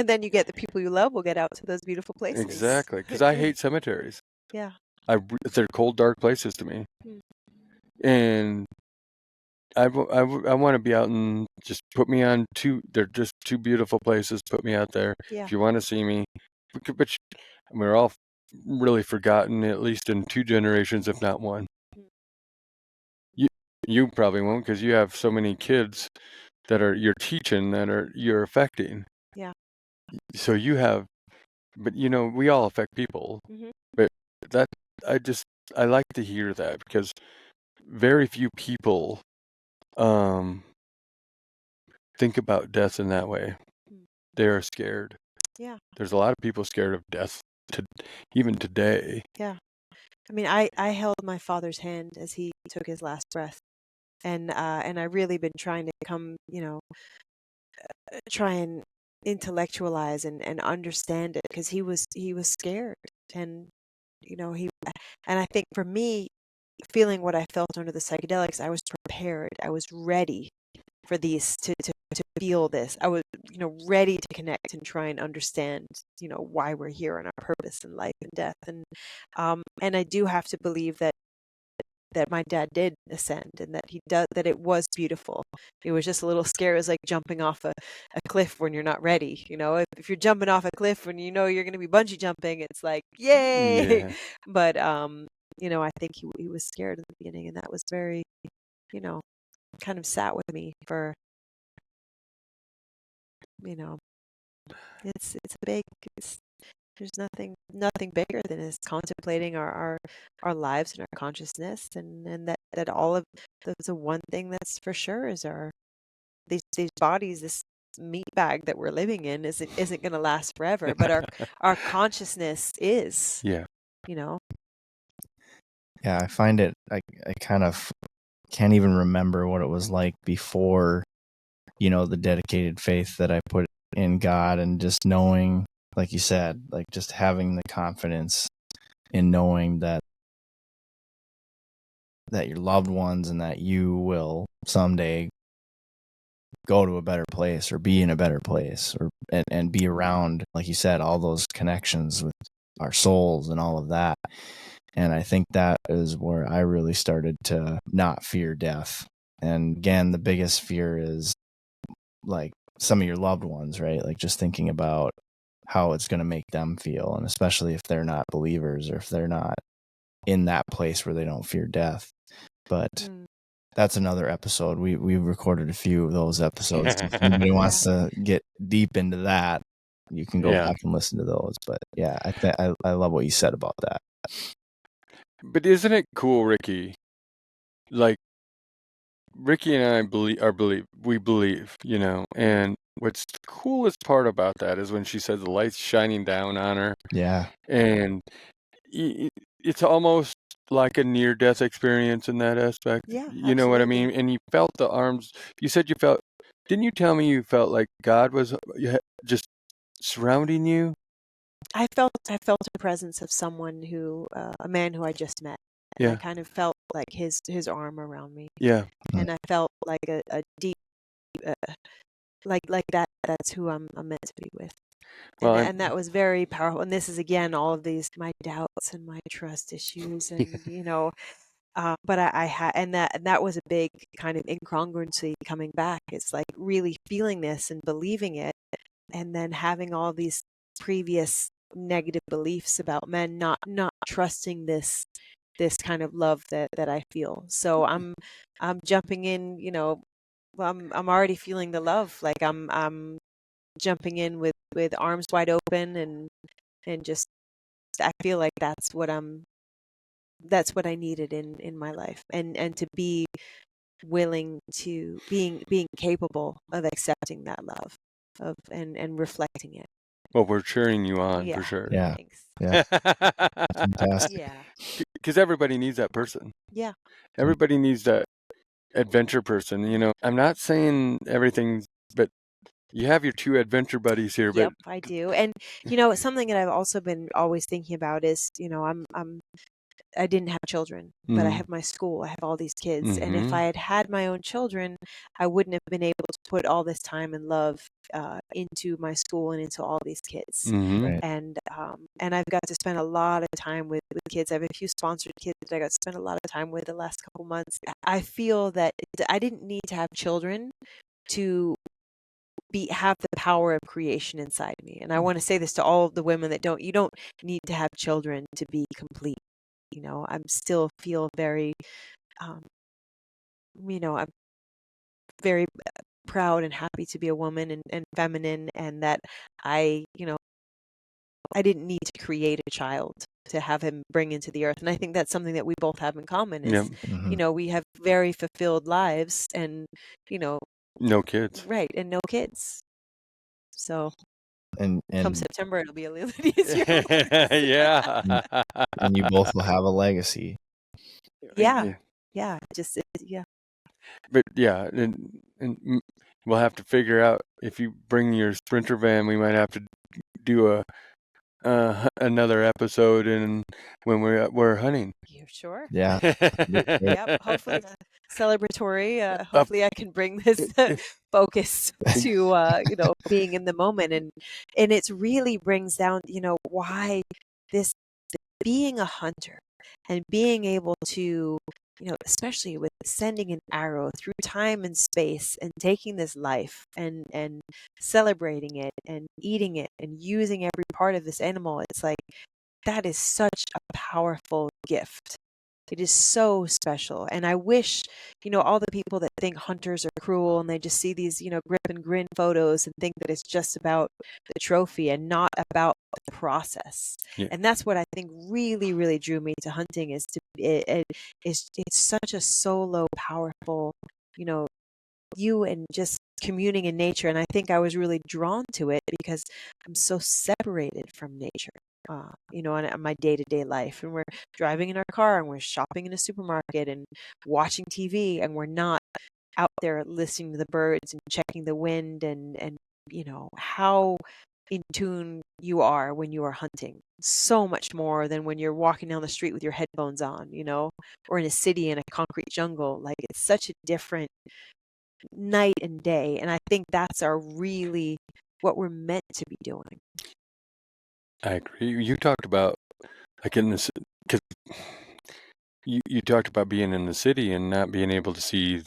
Speaker 3: then you get the people you love will get out to those beautiful places.
Speaker 1: Exactly. Because I hate cemeteries.
Speaker 3: Yeah.
Speaker 1: They're cold, dark places to me. And I want to be out and just put me on 2. They're just 2 beautiful places. Put me out there.
Speaker 3: Yeah.
Speaker 1: If you want to see me, but we're all really forgotten, at least in 2 generations, if not 1. You probably won't, because you have so many kids that you're teaching, that you're affecting.
Speaker 3: Yeah.
Speaker 1: So you have, but we all affect people. But I like to hear that, because very few people think about death in that way. They're scared.
Speaker 3: Yeah.
Speaker 1: There's a lot of people scared of death even today.
Speaker 3: Yeah. I mean, I held my father's hand as he took his last breath, and I really been trying to come, try and intellectualize and understand it, because he was scared, and and I think for me, feeling what I felt under the psychedelics, I was prepared. I was ready for these to feel this. I was, ready to connect and try and understand, why we're here and our purpose in life and death. And I do have to believe that my dad did ascend, and that it was beautiful. It was just a little scary. It was like jumping off a cliff when you're not ready. If you're jumping off a cliff when you're going to be bungee jumping, it's like, yay. Yeah. But I think he was scared in the beginning, and that was very, kind of sat with me for, it's There's nothing bigger than us contemplating our lives and our consciousness, and that all of the one thing that's for sure is these bodies, this meat bag that we're living in isn't going to last forever, but our consciousness is.
Speaker 1: Yeah.
Speaker 3: You know.
Speaker 2: Yeah, I find it. I kind of can't even remember what it was like before, the dedicated faith that I put in God, and just knowing, like you said, like just having the confidence in knowing that your loved ones and that you will someday go to a better place or be in a better place, or and be around, like you said, all those connections with our souls and all of that. And I think that is where I really started to not fear death. And again, the biggest fear is like some of your loved ones, right? Like just thinking about how it's going to make them feel. And especially if they're not believers, or if they're not in that place where they don't fear death. But that's another episode. We recorded a few of those episodes. If anybody wants to get deep into that, you can go back and listen to those. But yeah, I love what you said about that.
Speaker 1: But isn't it cool, Ricky? Like, Ricky and I we believe, and what's the coolest part about that is when she said the light's shining down on her.
Speaker 2: Yeah.
Speaker 1: And it's almost like a near-death experience in that aspect.
Speaker 3: Yeah,
Speaker 1: you know what I mean? And you felt the arms. You said you felt. Didn't you tell me you felt like God was just surrounding you?
Speaker 3: I felt the presence of someone a man who I just met. And I kind of felt like his arm around me.
Speaker 1: Yeah.
Speaker 3: And I felt like a deep, like that. That's who I'm meant to be with. Well, and that was very powerful. And this is again all of these my doubts and my trust issues, and but I had, and that was a big kind of incongruency coming back. It's like really feeling this and believing it, and then having all these previous negative beliefs about men, not trusting this kind of love that I feel. So I'm jumping in, I'm already feeling the love. Like I'm jumping in with arms wide open, and just I feel like that's what I needed in my life, and to be willing to being capable of accepting that love and reflecting it.
Speaker 1: Well, we're cheering you on for sure.
Speaker 2: Yeah.
Speaker 3: Thanks.
Speaker 2: Yeah. Fantastic.
Speaker 3: Yeah.
Speaker 1: Because everybody needs that person.
Speaker 3: Yeah.
Speaker 1: Everybody needs that adventure person. I'm not saying everything, but you have your two adventure buddies here.
Speaker 3: Yep, I do. And something that I've also been always thinking about is, I didn't have children, but I have my school. I have all these kids. And if I had my own children, I wouldn't have been able to put all this time and love into my school and into all these kids.
Speaker 2: Right.
Speaker 3: And I've got to spend a lot of time with kids. I have a few sponsored kids that I got to spend a lot of time with the last couple months. I feel that I didn't need to have children to have the power of creation inside me. And I want to say this to all of the women that you don't need to have children to be complete. I still feel very, I'm very proud and happy to be a woman and feminine, and that I didn't need to create a child to have him bring into the earth. And I think that's something that we both have in common is, we have very fulfilled lives and,
Speaker 1: no kids.
Speaker 3: Right. And no kids. So
Speaker 2: and
Speaker 3: come September, it'll be a little bit easier.
Speaker 1: Yeah.
Speaker 2: And you both will have a legacy.
Speaker 3: Yeah. Yeah. Just, yeah.
Speaker 1: But yeah, and we'll have to figure out if you bring your Sprinter van, we might have to do another episode when we're hunting.
Speaker 3: Yeah, sure.
Speaker 2: Yeah.
Speaker 3: Yep. Hopefully celebratory. Hopefully I can bring this focus to being in the moment, and it really brings down why this being a hunter and being able to especially with sending an arrow through time and space and taking this life and celebrating it and eating it and using every part of this animal. It's like that is such a powerful gift. It is so special. And I wish, all the people that think hunters are cruel and they just see these, grip and grin photos and think that it's just about the trophy and not about the process.
Speaker 1: Yeah.
Speaker 3: And that's what I think really, really drew me to hunting is it's such a solo, powerful, you and just communing in nature. And I think I was really drawn to it because I'm so separated from nature. On my day-to-day life, and we're driving in our car and we're shopping in a supermarket and watching TV, and we're not out there listening to the birds and checking the wind and how in tune you are when you are hunting, so much more than when you're walking down the street with your headphones on, or in a city in a concrete jungle. Like, it's such a different night and day, and I think that's really what we're meant to be doing.
Speaker 1: I agree. You talked about, like, in this, because you talked about being in the city and not being able to see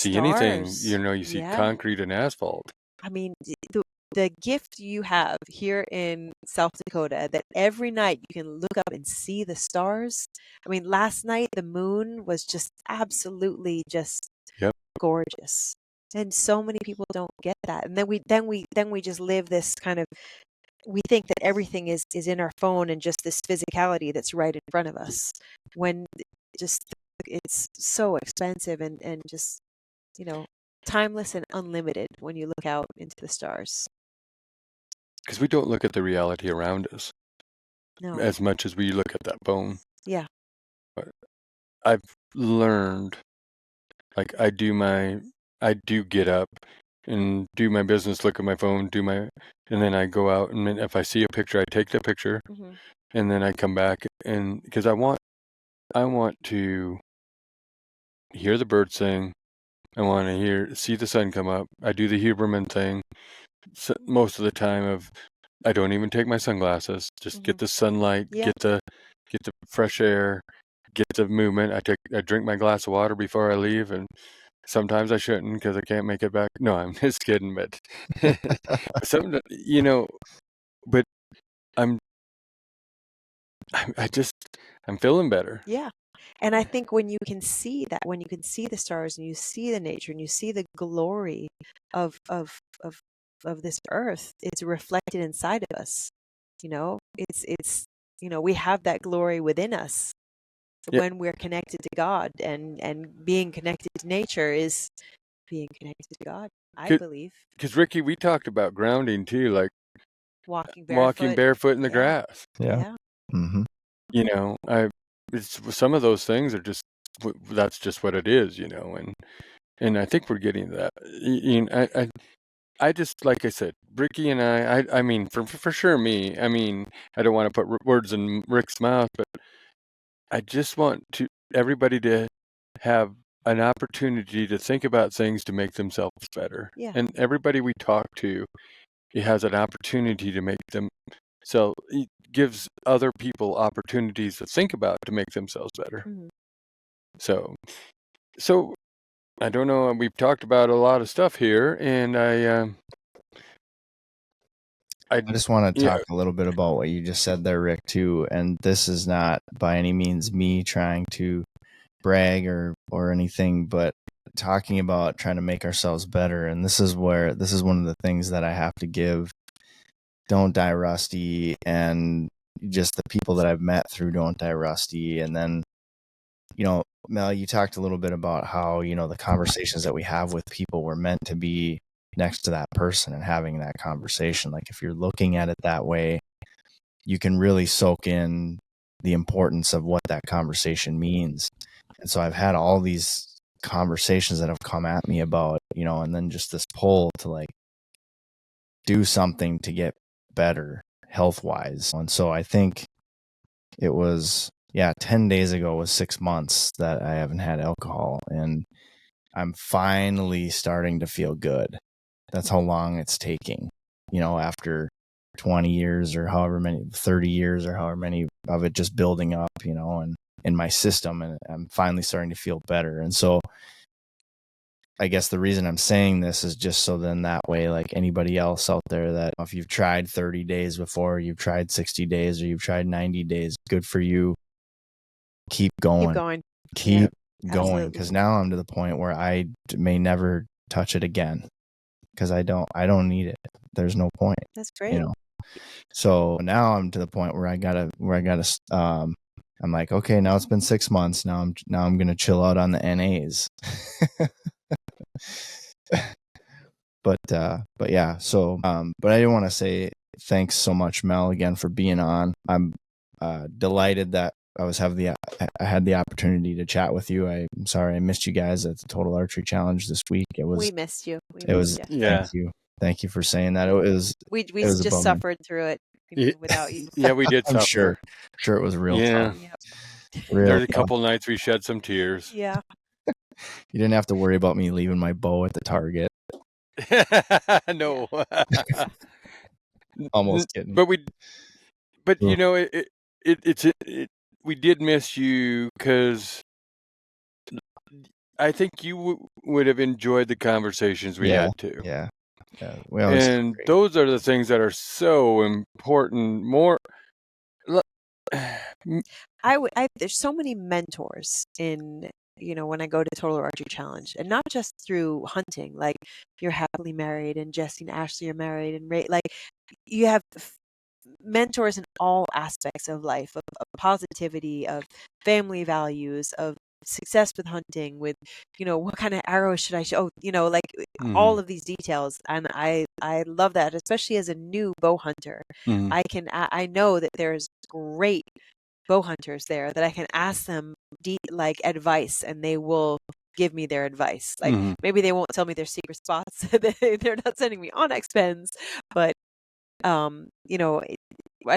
Speaker 1: anything. You see concrete and asphalt.
Speaker 3: I mean, the gift you have here in South Dakota, that every night you can look up and see the stars. I mean, last night the moon was just absolutely just gorgeous, and so many people don't get that. And then we just live this kind of, we think that everything is in our phone and just this physicality that's right in front of us, when just it's so expensive and just, timeless and unlimited when you look out into the stars.
Speaker 1: Because we don't look at the reality around us as much as we look at that phone.
Speaker 3: Yeah.
Speaker 1: But I've learned, like, I do get up and do my business, look at my phone, and then I go out, and then if I see a picture, I take the picture, and then I come back, and because I want to hear the birds sing, I want to see the sun come up. I do the Huberman thing most of the time. I don't even take my sunglasses. Just get the sunlight, get the fresh air, get the movement. I drink my glass of water before I leave, and sometimes I shouldn't because I can't make it back. No, I'm just kidding, but but I'm feeling better.
Speaker 3: Yeah. And I think when you can see that, when you can see the stars and you see the nature and you see the glory of this earth, it's reflected inside of us. It's we have that glory within us when we're connected to God, and being connected to nature is being connected to God, I believe.
Speaker 1: Because Ricky, we talked about grounding too, like
Speaker 3: walking
Speaker 1: barefoot in the grass.
Speaker 2: Yeah. Mm-hmm.
Speaker 1: Some of those things are just, that's just what it is, and I think we're getting that. I just, like I said, Ricky and I mean, for sure me, I mean, I don't want to put words in Rick's mouth, but I just want everybody to have an opportunity to think about things to make themselves better.
Speaker 3: Yeah.
Speaker 1: And everybody we talk to, he has an opportunity to make them. So it gives other people opportunities to think about to make themselves better.
Speaker 3: Mm-hmm.
Speaker 1: So I don't know. We've talked about a lot of stuff here, and I
Speaker 2: just want to talk a little bit about what you just said there, Rick, too. And this is not by any means me trying to brag or anything, but talking about trying to make ourselves better. And this is one of the things that I have to give Don't Die Rusty, and just the people that I've met through Don't Die Rusty. And then, Mel, you talked a little bit about how, the conversations that we have with people, were meant to be next to that person and having that conversation. Like, if you're looking at it that way, you can really soak in the importance of what that conversation means. And so I've had all these conversations that have come at me about, and then just this pull to, like, do something to get better health wise. And so I think it was 10 days ago was 6 months that I haven't had alcohol, and I'm finally starting to feel good. That's how long it's taking, after 20 years or however many, 30 years or however many of it just building up, and in my system, and I'm finally starting to feel better. And so I guess the reason I'm saying this is just so then that way, like anybody else out there, that if you've tried 30 days before, you've tried 60 days, or you've tried 90 days, good for you. keep going. Keep going, because now I'm to the point where I may never touch it again, because I don't need it. There's no point.
Speaker 3: That's great.
Speaker 2: So now I'm to the point where I gotta I'm like, okay, now it's been 6 months. Now I'm gonna chill out on the NAs. But yeah. So but I do want to say thanks so much, Mel, again for being on. I'm delighted that I had the opportunity to chat with you. I'm sorry I missed you guys at the Total Archery Challenge this week.
Speaker 3: We missed you.
Speaker 1: Yeah.
Speaker 2: Thank you for saying that.
Speaker 3: We just suffered through it without you.
Speaker 1: Yeah, we did
Speaker 2: I'm
Speaker 1: suffer.
Speaker 2: Sure it was real tough.
Speaker 1: There's a couple nights we shed some tears.
Speaker 3: Yeah.
Speaker 2: You didn't have to worry about me leaving my bow at the target.
Speaker 1: No.
Speaker 2: Almost kidding.
Speaker 1: But we did miss you, because I think you would have enjoyed the conversations we had too.
Speaker 2: Yeah.
Speaker 1: And those are the things that are so important.
Speaker 3: There's so many mentors in, when I go to Total Archery Challenge, and not just through hunting. Like, you're happily married, and Jesse and Ashley are married, and Ray, like, you have mentors in all aspects of life, of positivity, of family values, of success with hunting, with, what kind of arrows should I show, all of these details. And I love that, especially as a new bow hunter. I know that there's great bow hunters there that I can ask them advice, and they will give me their advice. Like, maybe they won't tell me their secret spots. They're not sending me on X-Pens, but I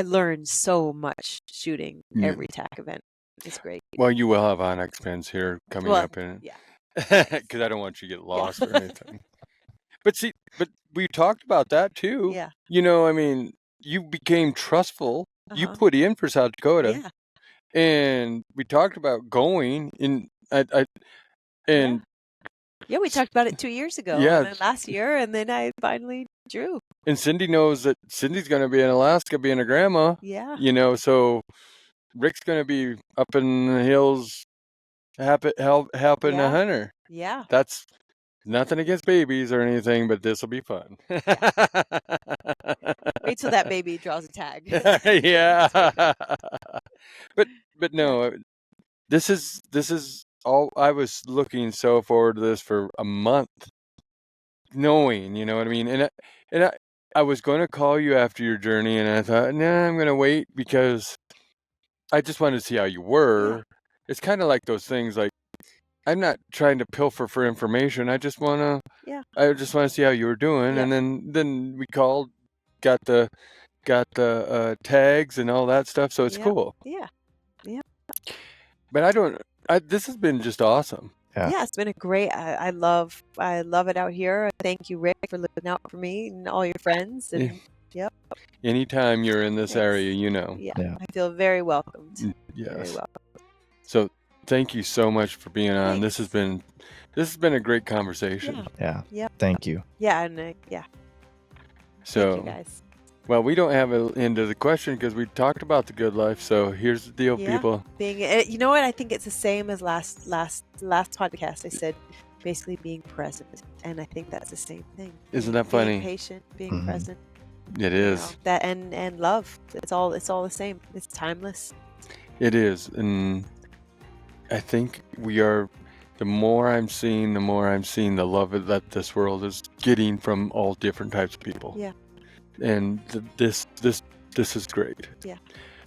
Speaker 3: learned so much shooting every TAC event. It's great.
Speaker 1: Well, you will have Onyx pens here coming up in it. Because I don't want you to get lost or anything. But we talked about that too.
Speaker 3: Yeah.
Speaker 1: You became trustful. You put in for South Dakota.
Speaker 3: Yeah.
Speaker 1: And we talked about going in.
Speaker 3: We talked about it 2 years ago.
Speaker 1: Yeah.
Speaker 3: And then last year, and then I finally drew.
Speaker 1: And Cindy knows that Cindy's going to be in Alaska being a grandma.
Speaker 3: Yeah.
Speaker 1: So Rick's going to be up in the hills helping a hunter.
Speaker 3: Yeah.
Speaker 1: That's nothing against babies or anything, but this will be fun.
Speaker 3: Wait till that baby draws a tag.
Speaker 1: Yeah. But no, this is all. I was looking so forward to this for a month, knowing, you know what I mean? And I was going to call you after your journey, and I thought, nah, I'm going to wait, because I just wanted to see how you were. Yeah. It's kind of like those things, like, I'm not trying to pilfer for information. I just want to see how you were doing. Yeah. And then we called, got the tags and all that stuff. So it's cool.
Speaker 3: Yeah. Yeah.
Speaker 1: But this has been just awesome.
Speaker 3: Yeah, it's been a great. I love it out here. Thank you, Rick, for looking out for me and all your friends. And
Speaker 1: anytime you're in this area,
Speaker 3: Yeah, I feel very welcomed.
Speaker 1: Yes.
Speaker 3: Very welcome.
Speaker 1: So thank you so much for being on.
Speaker 3: Thanks.
Speaker 1: This has been a great conversation.
Speaker 2: Yeah.
Speaker 3: Yep.
Speaker 2: Thank you.
Speaker 3: Yeah, and
Speaker 1: So,
Speaker 3: thank you guys.
Speaker 1: Well, we don't have an end to the question, because we talked about the good life. So here's the deal, people.
Speaker 3: You know what? I think it's the same as last podcast. I said basically being present, and I think that's the same thing.
Speaker 1: Isn't that funny?
Speaker 3: Being patient, being present.
Speaker 1: It is.
Speaker 3: That and love. It's all the same. It's timeless.
Speaker 1: It is, and I think we are. The more I'm seeing the love that this world is getting from all different types of people.
Speaker 3: Yeah.
Speaker 1: And this is great.
Speaker 3: Yeah.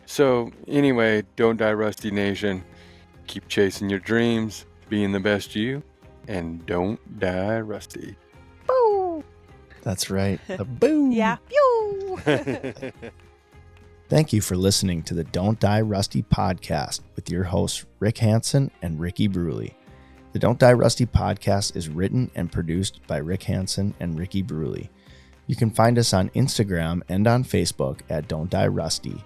Speaker 1: So anyway, don't die, Rusty Nation. Keep chasing your dreams, being the best you, and don't die, Rusty.
Speaker 3: Boo!
Speaker 2: That's right. The boo.
Speaker 3: Yeah. Pew!
Speaker 2: Thank you for listening to the Don't Die Rusty podcast with your hosts, Rick Hanson and Ricky Brule. The Don't Die Rusty podcast is written and produced by Rick Hanson and Ricky Brule. You can find us on Instagram and on Facebook at Don't Die Rusty.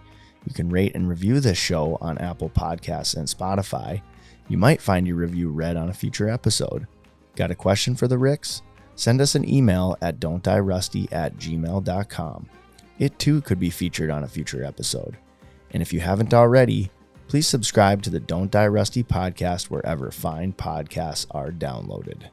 Speaker 2: You can rate and review this show on Apple Podcasts and Spotify. You might find your review read on a future episode. Got a question for the Ricks? Send us an email at don'tdierusty@gmail.com. It too could be featured on a future episode. And if you haven't already, Please subscribe to the Don't Die Rusty podcast wherever fine podcasts are downloaded.